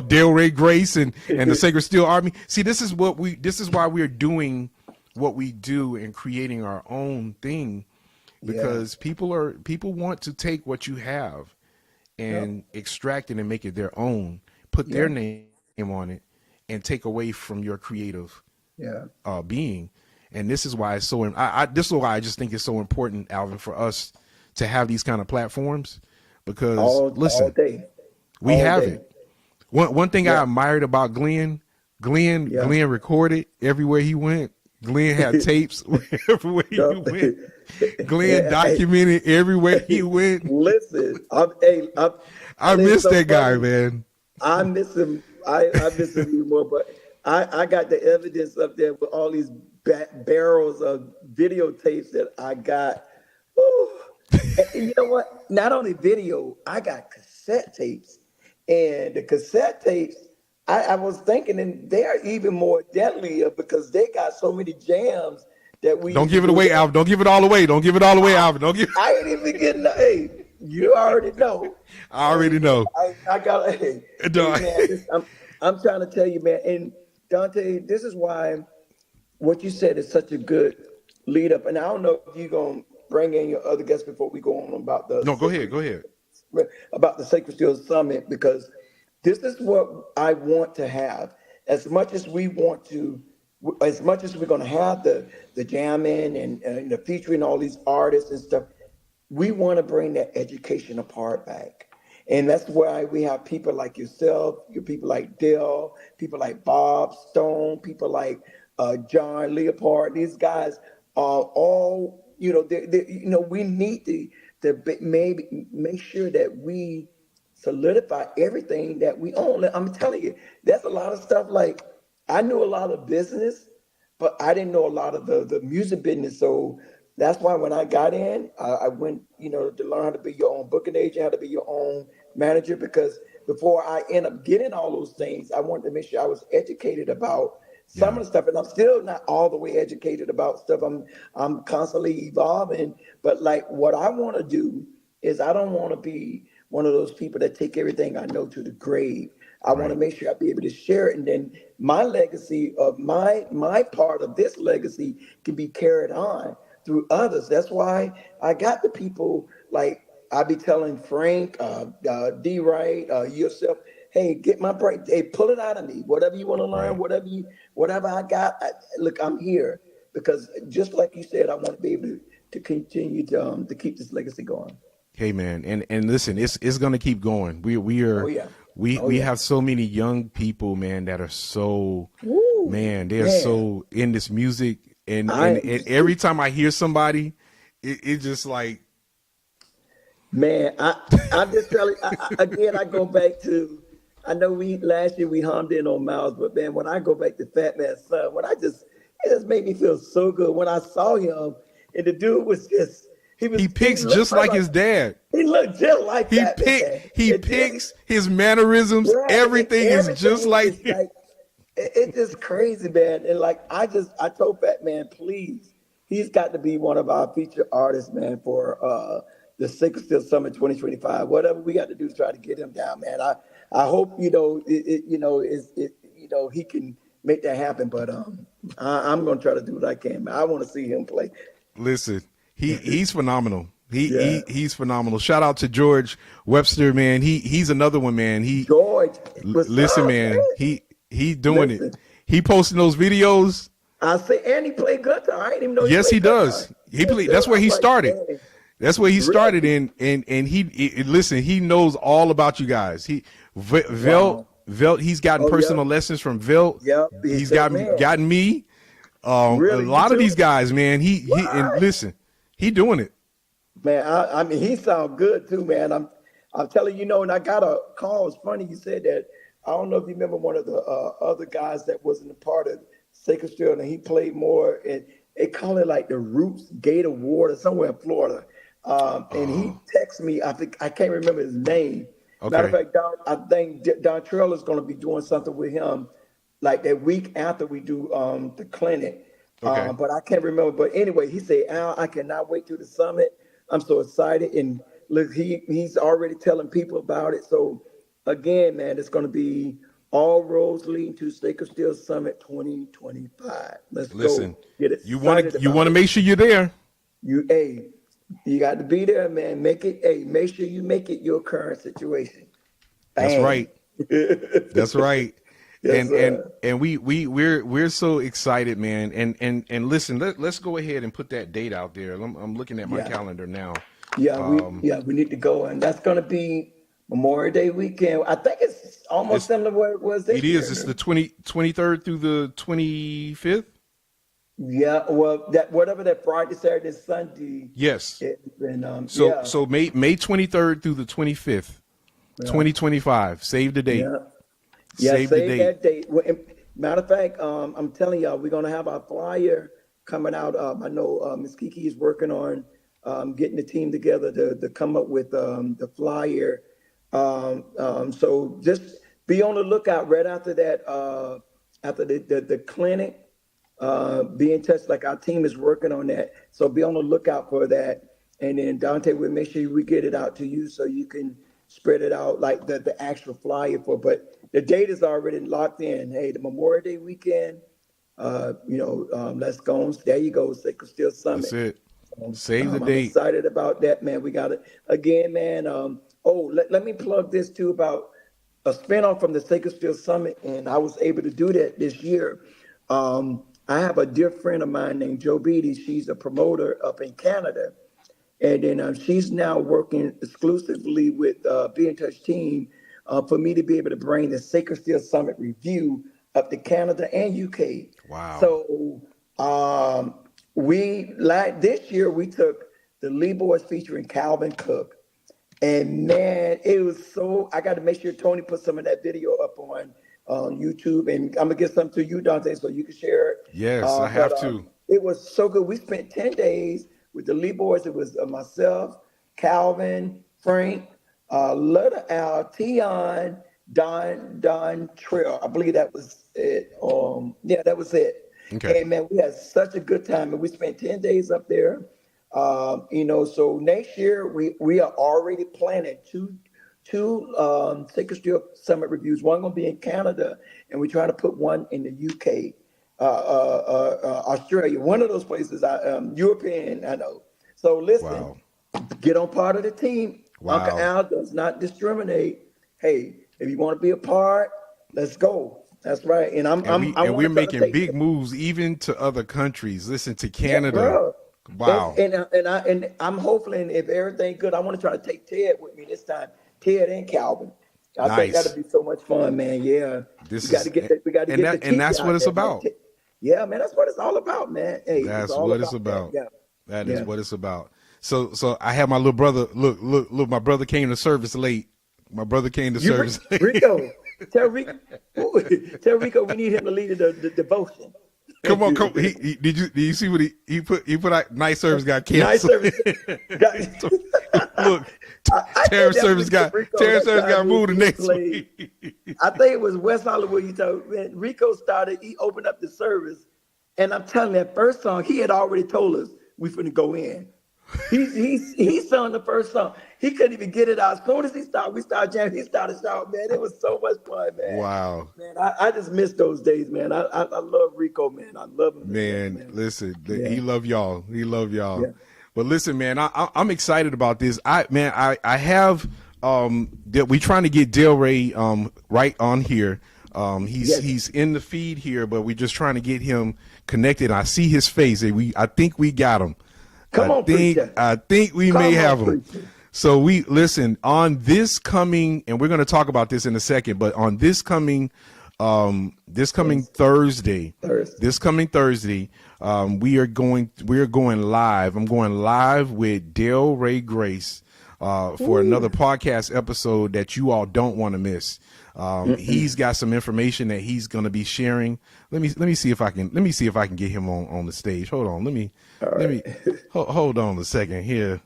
Del Rey Grace and the Sacred Steel Army. See, this is why we're doing what we do and creating our own thing, Yeah. because people want to take what you have Yep. and extract it and make it their own, put their Yeah. name on it, and take away from your creative Yeah. being. And this is why it's so. This is why I just think it's so important, Alvin, for us to have these kind of platforms, because All listen, day. we All have day. it. One thing I Yeah. admired about Glenn, Yeah. Glenn recorded everywhere he went. Glenn had tapes everywhere he Yup. went. Glenn Yeah, hey, documented everywhere he went. listen, I and it's miss so that guy, funny. man. I miss him. I miss him even more. But I got the evidence up there with all these barrels of videotapes that I got. Woo. And you know what? Not only video, I got cassette tapes. And the cassette tapes, I was thinking, and they're even more deadlier because they got so many jams that we Don't used to give it do. away, Alvin. Don't give it all away. Don't give it all away, Alvin. Don't give. I ain't even getting. Hey, you already know. I Hey, already know. I got. Hey, No. man, I'm trying to tell you, man. And Dante, this is why what you said is such a good lead up. And I don't know if you're gonna bring in your other guests before we go on about the No, go ahead. sacred Go ahead. Sacred Steel Summit, because this is what I want to have. As much as we want to, as much as we're going to have the jamming and the featuring all these artists and stuff, we want to bring that educational part back. And that's why we have people like yourself, people like Dale, people like Bob Stone, people like John Leopold. These guys are all, we need to maybe make sure that we solidify everything that we own. I'm telling you, that's a lot of stuff. Like, I knew a lot of business, but I didn't know a lot of the music business. So that's why when I got in, I went, to learn how to be your own booking agent, how to be your own manager, because before I end up getting all those things, I wanted to make sure I was educated about some Yeah. of the stuff. And I'm still not all the way educated about stuff. I'm constantly evolving. But like, what I want to do is, I don't want to be one of those people that take everything I know to the grave. I want to Right. make sure I be able to share it, and then my legacy of my part of this legacy can be carried on through others. That's why I got the people like I be telling Frank, D. Wright, yourself, hey, get my brain, hey, pull it out of me. Whatever you want to learn, Right. whatever I got, look, I'm here, because just like you said, I want to be able to continue to keep this legacy going. Hey, man, and listen, it's gonna keep going. We Oh are yeah, oh we yeah. have so many young people, man, that are so, Woo, man, they're man. so in this music, I and every time I hear somebody, it just like, Man, I'm just telling. Again, I go back to. I know we last year we hummed in on Miles, but man, when I go back to Fat Man's Son, it just made me feel so good when I saw him, and the dude was just he he picks looked just like like his dad. he looked just like Fat Man, He and then picks his mannerisms. right, and Everything is just everything like is him. like it's just crazy, man. And like I told Fat Man, please, he's got to be one of our featured artists, man, for the Sacred Steel Summit 2025. Whatever we got to do to try to get him down, man. I hope he can make that happen. But I'm gonna try to do what I can. Man. I want to see him play. Listen, he's phenomenal. Yeah. He's phenomenal. Shout out to George Webster, man. He's another one, man. George, Listen, man. He doing Listen. it. He posting those videos. I say, and he played guitar. I didn't even know. Yes, he does. He played. That's where he started. Man. That's where he started Really? and listen, he knows all about you guys. Wow. He's gotten Oh, personal yeah. lessons from Velt. Yep. He's Man. gotten me. A Really? lot You of too? these guys, man. And listen, he doing it. Man, I mean, he sounds good too, man. I'm telling you, and I got a call. It's funny you said that. I don't know if you remember one of the other guys that wasn't a part of Sacred Steel, and he played more, and they call it like the Roots Gate Award or somewhere in Florida. And he texted me. I can't remember his name. Okay. Matter of fact, I think Dontrell is going to be doing something with him, like that week after we do the clinic. Okay. But I can't remember. But anyway, he said, "Al, I cannot wait to the summit. I'm so excited." And look, he's already telling people about it. So again, man, it's going to be all roads leading to Sacred Steel Summit 2025. Let's Listen, go. Get it. you want to make sure you're there. You got to be there, man. Make sure you make it your current situation. That's Bang. right. That's right. Yes, and we're so excited, man. And listen, let's go ahead and put that date out there. I'm looking at my Yeah. calendar now. Yeah, we need to go, and that's going to be Memorial Day weekend. I think it's almost similar to what it was this year. It is. It's the 23rd through the 25th. Yeah, well, that whatever that Friday, Saturday, Sunday. Yes. And So May 23rd through the 25th, 2025. Save the date. Yeah, Save the date. that date. Well, matter of fact, I'm telling y'all, we're gonna have our flyer coming out. I know Miss Kiki is working on getting the team together to come up with the flyer. So just be on the lookout right after that. After the clinic, be in touch. Like our team is working on that, so be on the lookout for that. And then Dante will make sure we get it out to you so you can spread it out like the actual flyer for. But the date is already locked in. Hey, the Memorial Day weekend. Let's go on. There you go, Sacred Steel Summit. That's it. Save the I'm date. excited about that, man. We got it again, man. Let me plug this too about a spinoff from the Sacred Steel Summit, and I was able to do that this year. I have a dear friend of mine named Joe Beatty. She's a promoter up in Canada, and then she's now working exclusively with Be in Touch team for me to be able to bring the Sacred Steel Summit review up to Canada and UK. Wow. So this year we took the Lee Boys featuring Calvin Cook, and man, it was so. I got to make sure Tony put some of that video up on YouTube, and I'm gonna get some to you, Dante, so you can share it. Yes, I have to. It was so good. We spent 10 days with the Lee Boys. It was myself, Calvin, Frank, Lutta Al, Tion, Don Trail. I believe that was it. That was it. Okay. And man, we had such a good time, and we spent 10 days up there. So next year we are already planning two Sacred Steel Summit reviews. One gonna be in Canada, and we try to put one in the UK, Australia. One of those places, European. I know. So listen, Wow. get on part of the team. Wow. Uncle Al does not discriminate. Hey, if you want to be a part, let's go. That's right. And we're making big moves even to other countries. Listen to Canada. Yeah, wow. And I'm hoping if everything good, I want to try to take Ted with me this time. Ted and Calvin. I think that'll be so much fun, man. Yeah. We got to get that. And that's what it's about. Yeah, man. That's what it's all about, man. Hey, that's what it's about. Yeah. That is what it's about. So I had my little brother. Look. My brother came to service late. Service late. Rico, tell Rico we need him to lead the devotion. Come on. Did you see what he put out? Night service got canceled. Night service. Look, terror service got moved the next week. I think it was West Hollywood. You told when Rico started, he opened up the service, and I'm telling you, that first song he had already told us we finna go in. He sung the first song. He couldn't even get it out. As soon as we started jamming. He started shouting, man. It was so much fun, man. Wow. Man, I just miss those days, man. I love Rico, man. I love him to death, Man, man. listen, Yeah, he love y'all. He love y'all. yeah. But listen, man, I'm excited about this. I have that we trying to get Del Rey right on here. Yes. He's in the feed here, but we're just trying to get him connected. I see his face. And I think we got him. Come on, preacher. I think we may Come on, have him. preacher. So we listen on this coming, and we're going to talk about this in a second. But on this coming Thursday, we are going live. I'm going live with Del Rey Grace for another podcast episode that you all don't want to miss. He's got some information that he's going to be sharing. Let me see if I can get him on the stage. Hold on. Let me hold on a second here.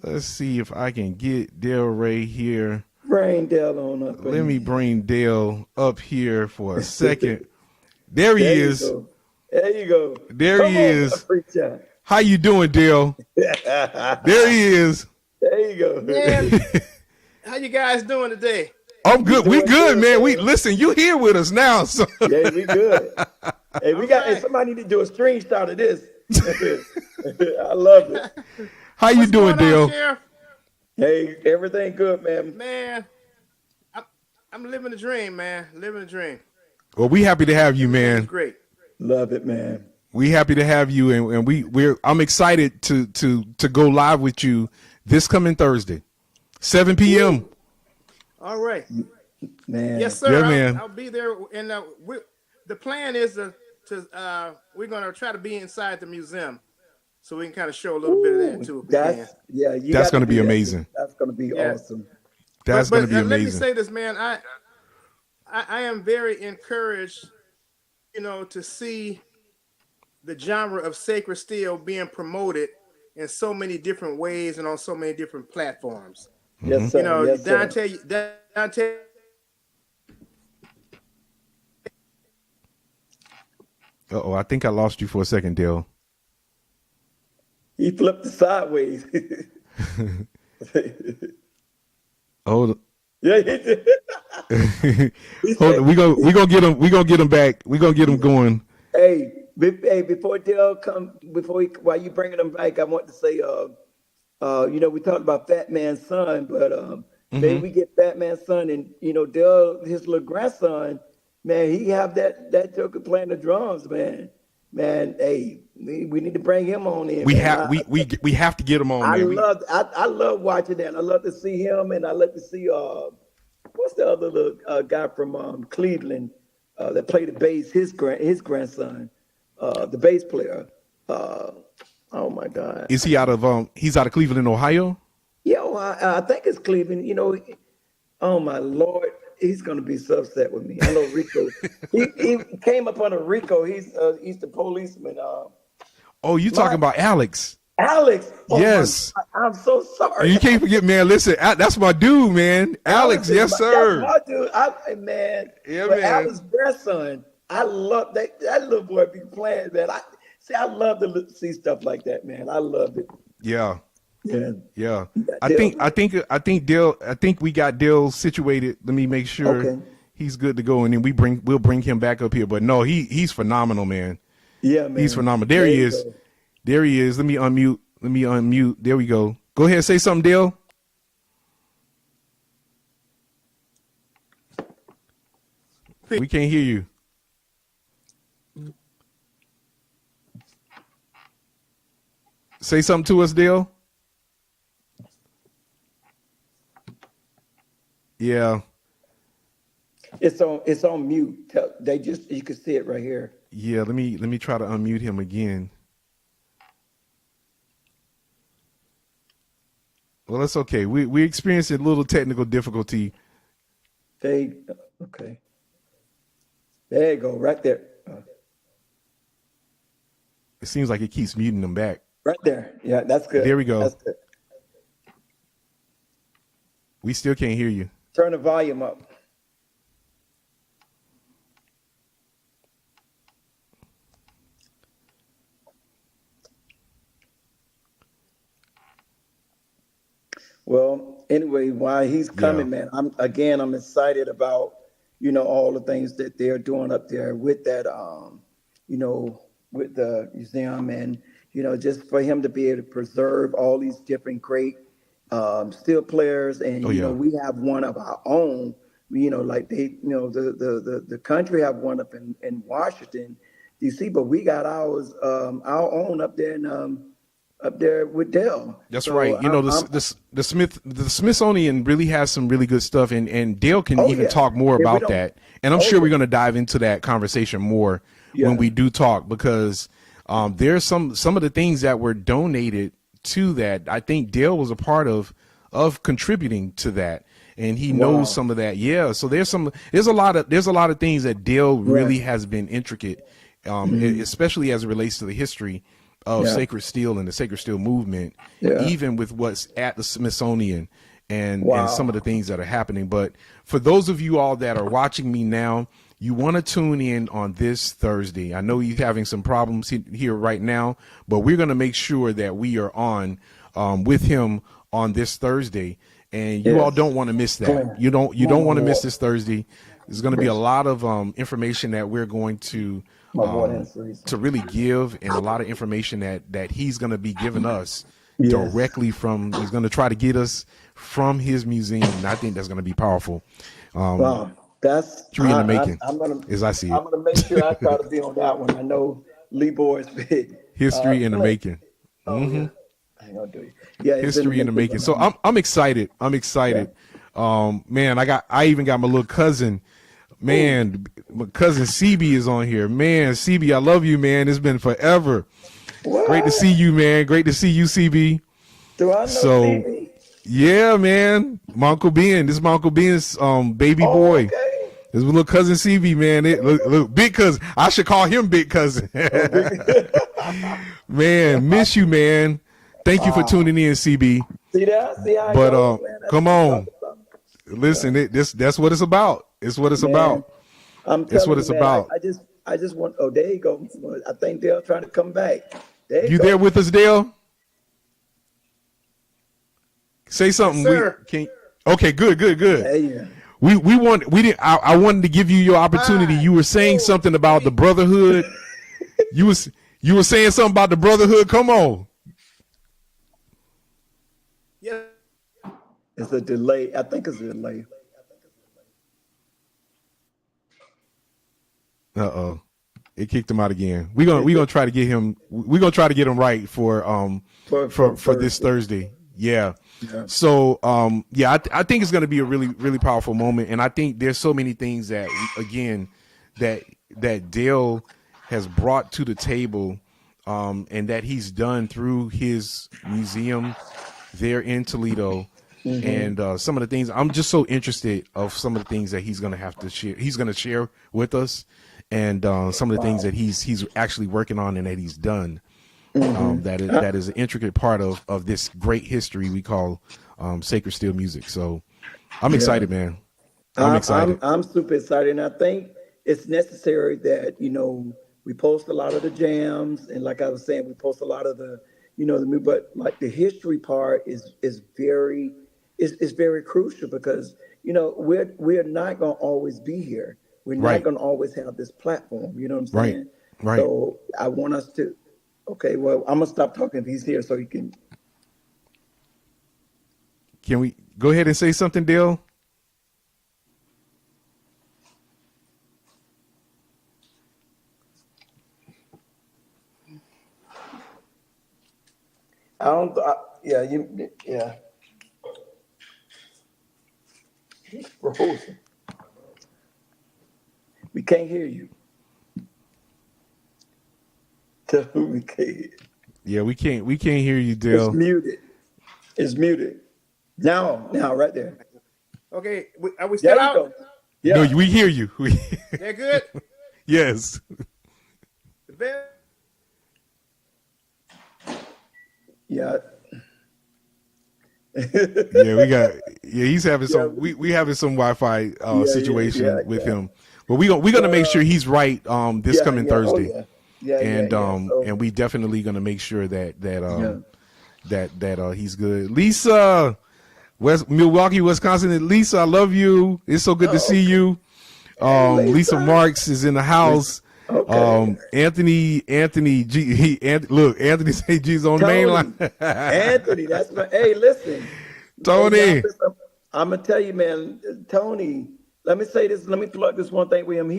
Let's see if I can get Del Rey here. Bring Dale on up. Let me bring Dale up here for a second. There he is. Go. There you go. There Come he on, is. preacher. How you doing, Dale? There he is. There you go. Man, how you guys doing today? I'm good. We doing good, good, man. man. We listen. You here with us now? So. Yeah, we good. Hey, we got. right. Hey, somebody need to do a screenshot of this. I love it. How you What's doing, going on, Dale? Sheriff? Hey, everything good, man. Man, I'm living the dream, man. Living the dream. Well, we happy to have you, It's man. great. Love it, man. We happy to have you, and I'm excited to go live with you this coming Thursday, 7 p.m. All right. Man. Yes, sir. Yeah, man. I'll be there. And the plan is to we're gonna try to be inside the museum, so we can kind of show a little bit of that too. If we can. That's got gonna to be do that. amazing. That's gonna be awesome. That's But going to be let me amazing. say this, man. I am very encouraged, to see the genre of sacred steel being promoted in so many different ways and on so many different platforms. Yes, sir. Yes, Dante, sir. Dante. Uh-oh, I think I lost you for a second, Dale. He flipped it sideways. Hold Yeah, he did. Hold on. We gonna get him. We gonna get him back. We gonna get him going. Hey, before Dale while you bringing him back, I want to say, we talked about Fat Man's son, but maybe we get Fat Man's son and Dale, his little grandson, man, he have that joker playing the drums, man. Man, hey, we need to bring him on in. We man. have to get him on, I man. love watching that. I love to see him, and I love to see what's the other little guy from Cleveland that played the bass? His grandson, the bass player. Oh my God! Is he out of He's out of Cleveland, Ohio? Yo, I think it's Cleveland. Oh my Lord, he's gonna be so upset with me. I know Rico. he came up under Rico. He's the policeman. Oh, you talking about Alex? Alex. Oh Yes. I'm so sorry. You can't forget, man. Listen, that's my dude, man. Alex, yes, sir. That's my dude. Man. Yeah, But man. Alex's grandson, I love that little boy be playing, man. I love to see stuff like that, man. I love it. Yeah. Yeah. Yeah. Dale. I think we got Dale situated. Let me make sure Okay. he's good to go, and then we'll bring him back up here. But no, he's phenomenal, man. Yeah, man. He's phenomenal. There he you is. go. There he is. Let me unmute. There we go. Go ahead, say something, Dale. We can't hear you. Say something to us, Dale. Yeah. It's on mute. You can see it right here. Yeah, let me try to unmute him again. Well, that's okay. We experienced a little technical difficulty. Okay. There you go, right there. It seems like it keeps muting them back. Right there. Yeah, that's good. There we go. That's good. We still can't hear you. Turn the volume up. anyway, while he's Yeah. coming, man, I'm excited about, all the things that they're doing up there with that, you know, with the museum, and just for him to be able to preserve all these different great steel players, and Oh yeah. we have one of our own. Like they, the country have one up in Washington, D.C., but we got ours, our own up there with Dell. That's So right. You know, the Smithsonian really has some really good stuff, and Dale can Oh, even yeah. talk more If we about don't- that. And I'm Oh, sure we're yeah. going to dive into that conversation more Yeah. when we do talk, because there's some of the things that were donated to that. I think Dale was a part of contributing to that, and he Wow. knows some of that. Yeah. So there's a lot of things that Dale really has been intricate, especially as it relates to the history of Yeah. Sacred Steel and the Sacred Steel movement, Yeah. even with what's at the Smithsonian and Wow. some of the things that are happening. But for those of you all that are watching me now, you want to tune in on this Thursday. I know you're having some problems here right now, but we're going to make sure that we are on with him on this Thursday. And you Yes. all don't want to miss that. Clear. You don't want to miss this Thursday. There's going to be a lot of information that we're going to My boy has freezing. to really give, and a lot of information that he's going to be giving us Yes. directly from. He's going to try to get us from his museum, and I think that's going to be powerful. Wow, that's History in the making, I'm gonna, as I see it. I'm gonna make sure I try to be on that one. I know Lee Boy is big. History in the Clint. making. Oh, yeah. I ain't gonna do it. Yeah, it's History in the making. So I'm excited. I'm excited. Man, I even got my little cousin. Man, my cousin CB is on here. Man, CB, I love you, man. It's been forever. What? Great to see you, man. Great to see you, CB. Do I know So, TV? yeah, man. My Uncle Ben. This is my Uncle Ben's baby Oh, boy. okay. This is my little cousin CB, man. Look, big cousin. I should call him big cousin. Man, miss you, man. Thank you for tuning in, CB. See that? See how it But goes, man? That's come what I'm on. talking about. Listen, that's what it's about. It's what it's Man, about. I'm That's telling what you, it's man, about. I just want. Oh, there you go. I think they're trying to come back. There You go. there with us, Dale? Say something. Yes, sir. Okay, good. There you go. I wanted to give you your opportunity. You were saying something about the brotherhood. You were saying something about the brotherhood. Come on. Yeah. It's a delay. I think it's a delay. Uh-oh. It kicked him out again. We're gonna try to get him. We're gonna try to get him right for this Thursday. Yeah. So I think it's gonna be a really, really powerful moment, and I think there's so many things that again that Dale has brought to the table, and that he's done through his museum there in Toledo. And some of the things, I'm just so interested of some of the things that he's gonna have to share. He's gonna share with us, and some of the things that he's actually working on and that he's done. That is an intricate part of this great history we call Sacred Steel music. So I'm excited, man. I'm excited. I'm super excited, and I think it's necessary that we post a lot of the jams, and like I was saying, we post a lot of the but like the history part is very crucial, because we're not going to always be here. We're not Right. going to always have this platform. You know what I'm Right. saying? Right. So I want us to. Okay, well, I'm gonna stop talking if he's here, so he can. Can we go ahead and say something, Dale? I don't. Yeah. He's frozen. We can't hear you. Tell him we can't hear. Yeah, we can't hear you, It's Dale. muted. It's muted. Now, right there. Okay. Are we There still you out? go. Yeah. No, we hear you. They're good. Yes. The bell. Yeah. He's having some we having some Wi-Fi situation yeah, with yeah. him. But we're gonna make sure he's right this coming Oh, Thursday. yeah. So, And we definitely gonna make sure that he's good. Lisa, Milwaukee, Wisconsin. And Lisa, I love you. It's so good to see you. Lisa Marks is in the house. Okay. Anthony G. Look, Anthony St. G's on the main line. Anthony, that's my. Hey, listen, Tony. Hey, I'm gonna tell you, man. Tony, let me say this. Let me plug this one thing with him.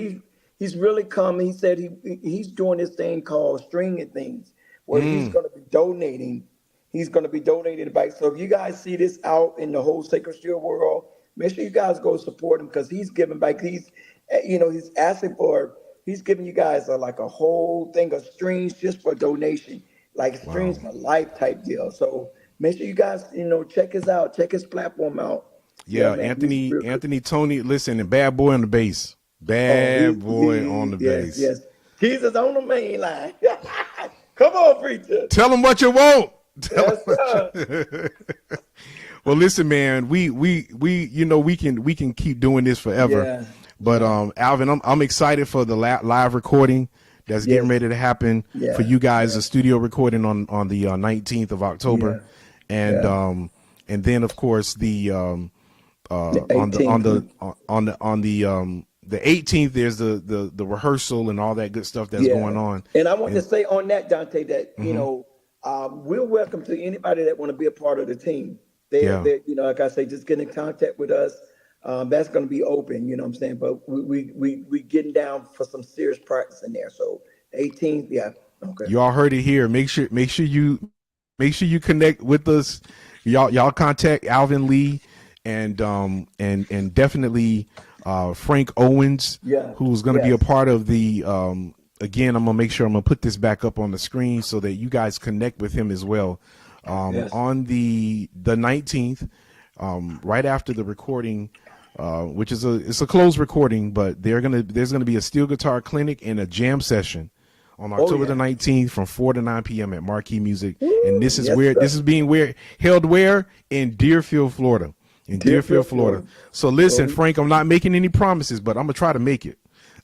He's really come. He said he's doing this thing called Stringing Things, where he's going to be donating. He's going to be donating the bike. So if you guys see this out in the whole Sacred Steel world, make sure you guys go support him, because he's giving back. He's asking for. He's giving you guys like a whole thing of strings just for donation, like strings for life type deal. So make sure you guys, check his out, check his platform out. Yeah, man, Anthony Tony, listen, and bad boy on the bass. Bad boy on the bass. Yes. Jesus on the main line. Come on, preacher. Tell him what you want. Yes, sir. Well, listen, man, we can keep doing this forever. Yeah. But Alvin, I'm excited for the live recording that's getting ready to happen for you guys. A studio recording on the 19th of October, and then of course the 18th there's the rehearsal and all that good stuff that's going on. And I want to say on that, Dante, that we're welcome to anybody that want to be a part of the team. They like I say, just get in contact with us. That's going to be open, you know what I'm saying? But we getting down for some serious practice in there. So 18th, okay. Y'all heard it here. Make sure you connect with us. Y'all contact Alvin Lee and definitely Frank Owens, who's going to be a part of the. Again, I'm gonna make sure I'm gonna put this back up on the screen so that you guys connect with him as well. On the 19th, right after the recording, which is it's a closed recording, but there's gonna be a steel guitar clinic and a jam session on October the 19th from 4 to 9 p.m. at Marquee Music. And this is held in Deerfield, Florida. Deerfield, Florida. So listen, Frank, I'm not making any promises, but I'm gonna try to make it.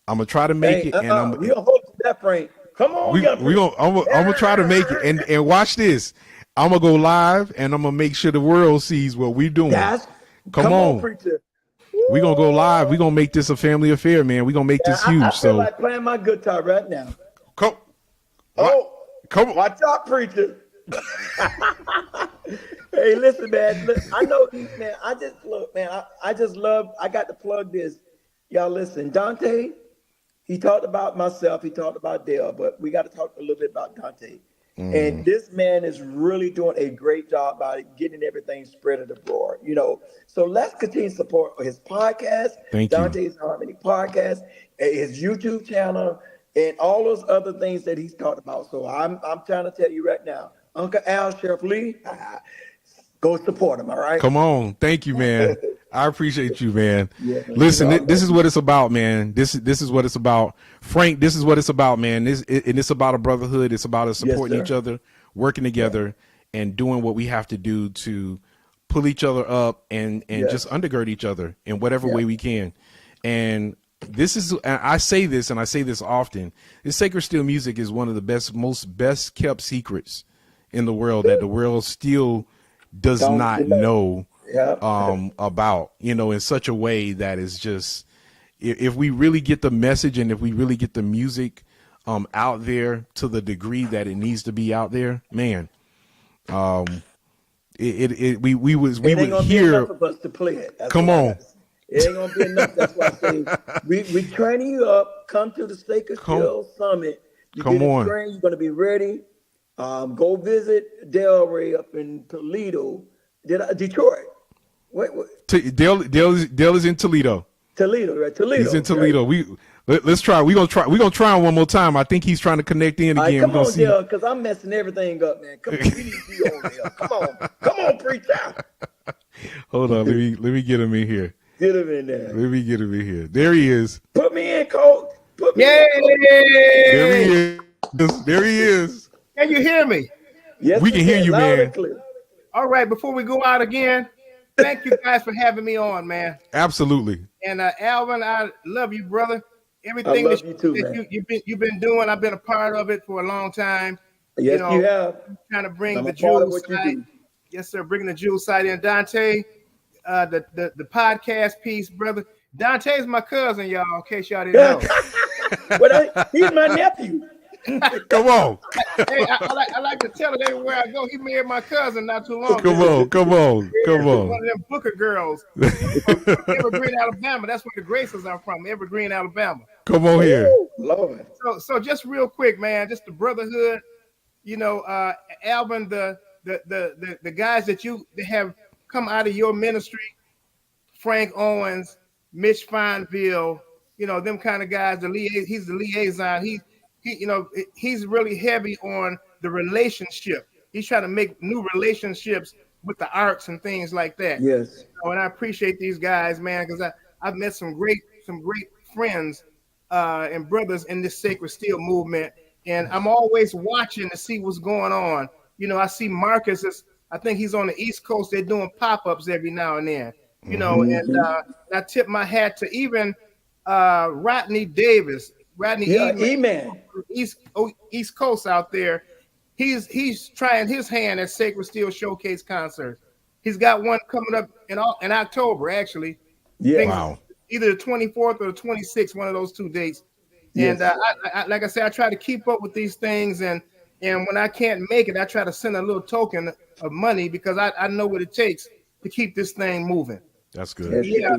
I'm gonna try to make it, and we gonna hold to that, Frank. Come on, I'm gonna try to make it, and watch this. I'm gonna go live, and I'm gonna make sure the world sees what we're doing. Come on, preacher. We gonna go live. We gonna make this a family affair, man. We gonna make this huge. I feel like playing my guitar right now. Come on, watch out, preacher. Hey, listen, man. I know these, man. I just love. I got to plug this. Y'all listen, Dante. He talked about myself. He talked about Dale, but we got to talk a little bit about Dante. And this man is really doing a great job by getting everything spread abroad, So let's continue to support his podcast, Dante's Harmony Podcast, his YouTube channel, and all those other things that he's talked about. So I'm trying to tell you right now, Uncle Al, Sheriff Lee, go support him, all right? Come on. Thank you, man. I appreciate you, man. Listen, this is what it's about, man. This is what it's about. Frank, this is what it's about, man. It's about a brotherhood. It's about us supporting each other, working together, and doing what we have to do to pull each other up and just undergird each other in whatever way we can. And I say this often, this Sacred Steel music is one of the most kept secrets in the world that the world still does not know about, in such a way that is just, if we really get the message and if we really get the music out there to the degree that it needs to be out there, man, we would hear enough of us to play it. Come on. It ain't gonna be enough. That's why I say we training you up. Come to the Sacred Steel Summit. You're gonna be ready. Go visit Delray up in Toledo. Detroit. Wait. Dale is in Toledo. Toledo, right? Toledo. He's in Toledo. Right. Let's try. We're gonna try him one more time. I think he's trying to connect in again. Come on, Dale, because I'm messing everything up, man. Come on, we need to be on there. Come on, preach out. Hold on, let me get him in here. Get him in there. Let me get him in here. There he is. Put me in, coach. Put me in. There he is. There he is. Can you hear me? Yes, we can hear you, man. All right, before we go out again, thank you guys for having me on, man. Absolutely. And Alvin, I love you, brother. Everything that you've been doing, I've been a part of it for a long time. Yes, you have. Trying to bring the jewel side. Yes, sir. Bringing the jewel side in. Dante, the podcast piece, brother. Dante's my cousin, y'all. In case y'all didn't know. But he's my nephew. Come on. Hey, I like to tell it everywhere I go. He married my cousin not too long ago. Come on. One of them Booker girls. Evergreen, Alabama. That's where the Graces are from. Evergreen, Alabama. Come on here. Ooh, Lord. So just real quick, man, just the brotherhood. You know, Alvin, the guys that have come out of your ministry, Frank Owens, Mitch Fineville, you know, them kind of guys. He's the liaison. He's really heavy on the relationship. He's trying to make new relationships with the arts and things like that. Yes. And I appreciate these guys, man, because I've met some great friends and brothers in this Sacred Steel movement, and I'm always watching to see what's going on. You know, I see Marcus I think he's on the East Coast. They're doing pop-ups every now and then. You know, and I tip my hat to even Rodney Davis. E-Man. East Coast out there. He's trying his hand at Sacred Steel Showcase concerts. He's got one coming up in October, actually. Yeah. Wow. Either the 24th or the 26th, one of those two dates. Yes. And I like I said, I try to keep up with these things, and when I can't make it, I try to send a little token of money because I know what it takes to keep this thing moving. That's good. Yes,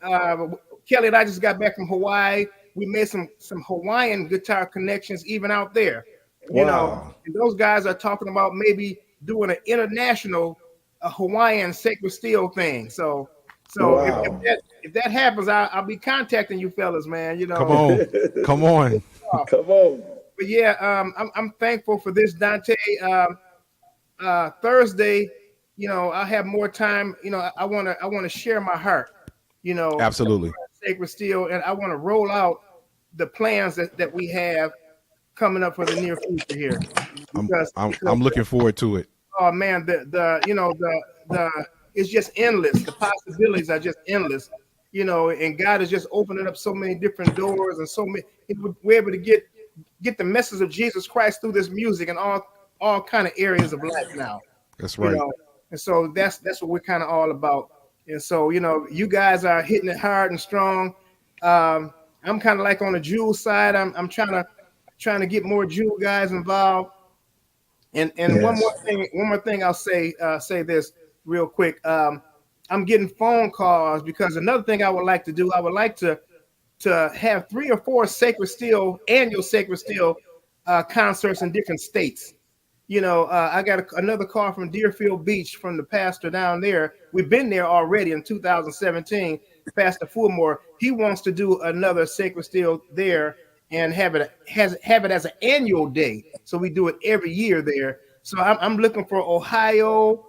Yeah. Kelly and I just got back from Hawaii. We made some Hawaiian guitar connections even out there. You know, and those guys are talking about maybe doing an international Hawaiian Sacred Steel thing. So if that happens, I'll be contacting you fellas, man. You know, come on. But yeah, I'm thankful for this, Dante. Thursday, you know, I'll have more time. You know, I want to share my heart. You know, Absolutely. Sacred Steel, and I want to roll out the plans that we have coming up for the near future here. I'm looking forward to it. Oh man, the it's just endless. The possibilities are just endless. You know, and God is just opening up so many different doors, and so many we're able to get the message of Jesus Christ through this music and all kind of areas of life now. That's right. You know? And so that's what we're kind of all about. And so, you know, you guys are hitting it hard and strong. I'm kind of like on the Jewel side. I'm trying to get more Jewel guys involved. And yes. one more thing I'll say this real quick. I'm getting phone calls because another thing I would like to do, I would like to have 3 or 4 annual Sacred Steel concerts in different states. You know, I got another call from Deerfield Beach from the pastor down there. We've been there already in 2017. Pastor Fulmore, he wants to do another Sacred Steel there and have it as an annual day. So we do it every year there. So I'm looking for Ohio.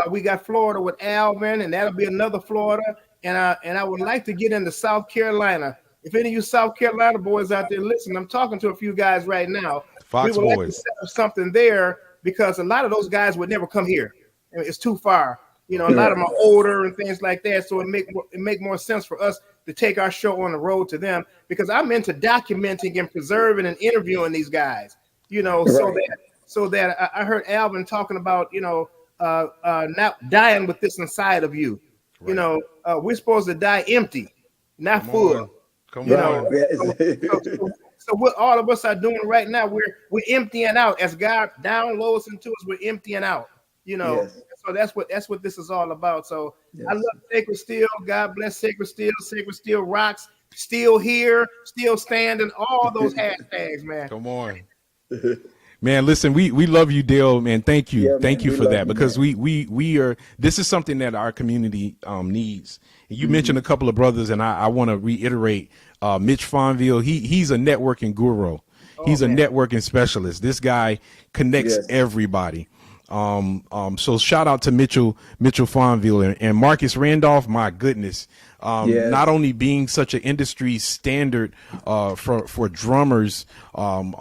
We got Florida with Alvin, and that'll be another Florida. And I would like to get into South Carolina. If any of you South Carolina boys out there listen, I'm talking to a few guys right now. Fox we would boys. like to set up something there because a lot of those guys would never come here. It's too far. You know, a lot of them are older and things like that. So it make more sense for us to take our show on the road to them because I'm into documenting and preserving and interviewing these guys. You know, so that I heard Alvin talking about, you know, not dying with this inside of you. Right. You know, we're supposed to die empty, not full. Come on. So what all of us are doing right now, we're emptying out as God downloads into us. We're emptying out. You know, so that's what this is all about. So I love Sacred Steel. God bless Sacred Steel. Sacred Steel rocks. Still here. Still standing. All those hashtags, man. Come on. Man, listen, we love you, Dale, man. Thank you. Thank you for that because we are, this is something that our community needs. You mentioned a couple of brothers, and I want to reiterate Mitch Fonville. He's a networking guru. He's a networking specialist. This guy connects everybody. So shout out to Mitchell Fonville and Marcus Randolph. My goodness. Not only being such an industry standard for drummers on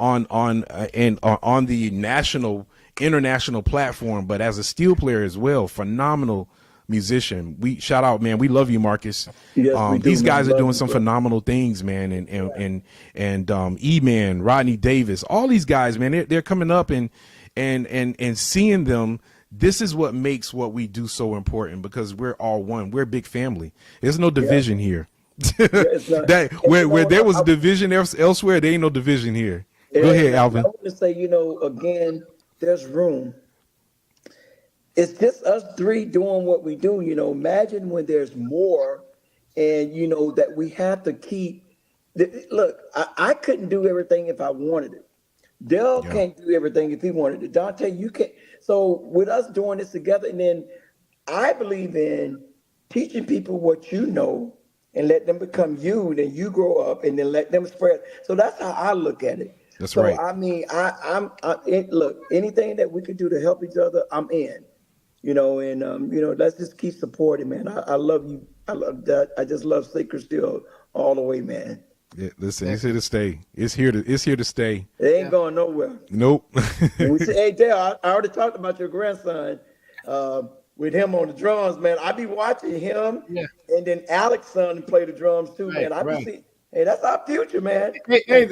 the international platform, but as a steel player as well, phenomenal musician. We shout out, man. We love you, Marcus. Yes, these guys are doing some phenomenal things, man. And E-Man, Rodney Davis, all these guys, man, they're coming up and seeing them this is what makes what we do so important, because we're all one. We're a big family. There's no division here. That where there was division elsewhere, there ain't no division here. Go ahead, Alvin. I want to say, again, there's room. It's just us three doing what we do. Imagine when there's more, and that we have to keep. Look, I couldn't do everything if I wanted it. Dale can't do everything if he wanted it. Dante, you can't. So with us doing this together, and then I believe in teaching people what you know and let them become you, then you grow up and then let them spread. So that's how I look at it. That's right. I mean, look, anything that we could do to help each other, I'm in. Let's just keep supporting, man. I love you. I love that. I just love Sacred Steel all the way, man. Yeah, listen, it's here to stay. It's here to stay. It ain't going nowhere. Nope. We say, hey, Dale, I already talked about your grandson with him on the drums, man. I be watching him, and then Alex's son play the drums too, man. I be seeing, hey, that's our future, man. Hey,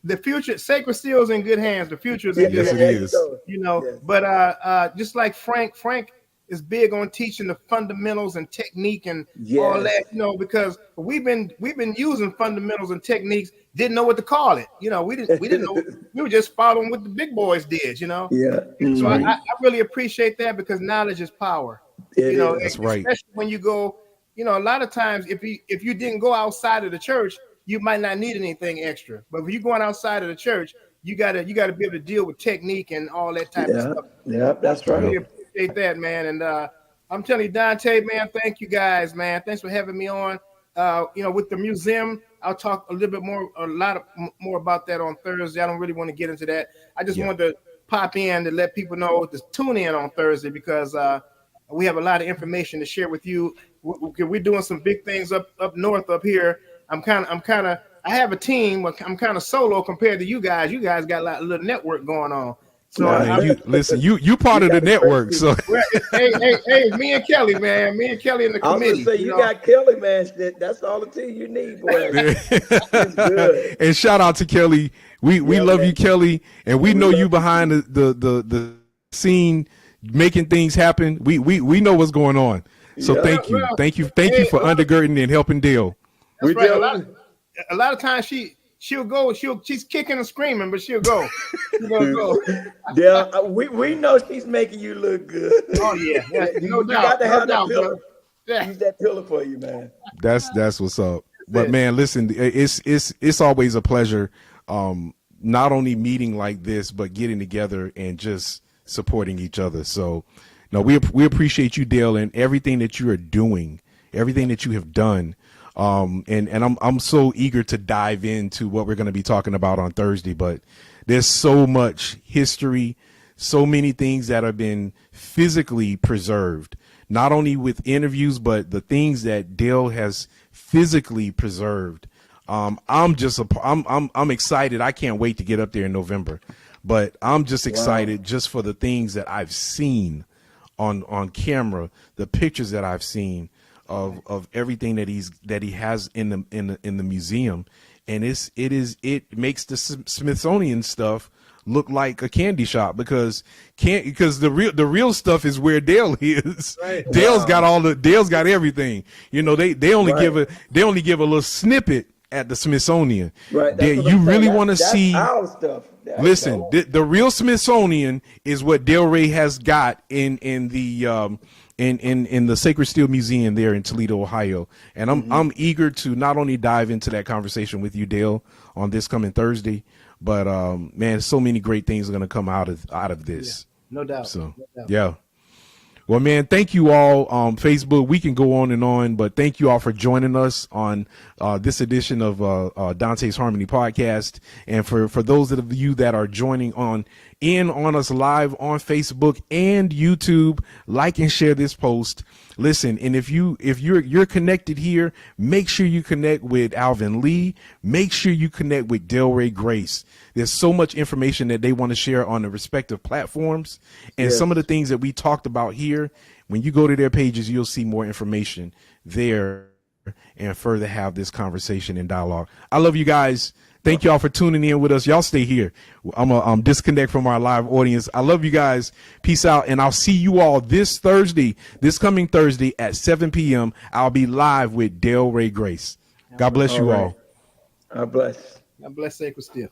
the future, Sacred Steel is in good hands. The future is in good hands. Yes, it is. But just like Frank is big on teaching the fundamentals and technique and all that, because we've been using fundamentals and techniques, didn't know what to call it. We didn't know. We were just following what the big boys did, Yeah. Mm-hmm. So I really appreciate that, because knowledge is power. That's right. Especially when you go, a lot of times if you didn't go outside of the church, you might not need anything extra. But if you're going outside of the church, you gotta be able to deal with technique and all that type of stuff. Yeah, that's right. I really appreciate that, man. And I'm telling you, Dante, man, thank you guys, man. Thanks for having me on. With the museum, I'll talk a lot more about that on Thursday. I don't really want to get into that. I just wanted to pop in to let people know to tune in on Thursday, because we have a lot of information to share with you. We're doing some big things up north up here. I have a team, but I'm kind of solo compared to you guys. You guys got a little network going on. So you part of the network. So hey, me and Kelly in the committee. I was gonna say you got Kelly, man. That's all the team you need, boy. That's good. And shout out to Kelly. We love you, Kelly, and we know you behind the scene making things happen. We know what's going on. So thank you for undergirding and helping Dale. That's right. A lot of times she's kicking and screaming, but she'll go. Yeah, we know she's making you look good. Oh yeah, you got to have that pillow. Use that pillow for you, man. That's what's up. But man, listen, it's always a pleasure, not only meeting like this, but getting together and just supporting each other. So, no, we appreciate you, Dale, and everything that you are doing, everything that you have done. And I'm so eager to dive into what we're going to be talking about on Thursday, but there's so much history, so many things that have been physically preserved, not only with interviews, but the things that Dale has physically preserved. I'm excited. I can't wait to get up there in November, but I'm just excited just for the things that I've seen on camera, the pictures that I've seen of everything that he has in the museum, and it makes the Smithsonian stuff look like a candy shop, because the real stuff is where Dale is. Right. Dale's got everything. They only give a little snippet at the Smithsonian. Right. You really want to see our stuff. Listen, the real Smithsonian is what Del Rey has got in the in the Sacred Steel Museum there in Toledo, Ohio. And I'm eager to not only dive into that conversation with you, Dale, on this coming Thursday, but man, so many great things are going to come out of this. Yeah, no doubt. So, no doubt. Yeah. Well, man, thank you all. Facebook, we can go on, but thank you all for joining us on this edition of Dante's Harmony podcast. And for those of you that are joining on us live on Facebook and YouTube, like and share this post. Listen, and if you're connected here, make sure you connect with Alvin Lee. Make sure you connect with Delray Grace. There's so much information that they want to share on the respective platforms, and some of the things that we talked about here. When you go to their pages, you'll see more information there and further have this conversation and dialogue. I love you guys. Thank y'all for tuning in with us. Y'all stay here. I'm disconnect from our live audience. I love you guys. Peace out. And I'll see you all this coming Thursday at 7 p.m. I'll be live with Delray Grace. God bless you all. God bless. God bless Sacred Steel.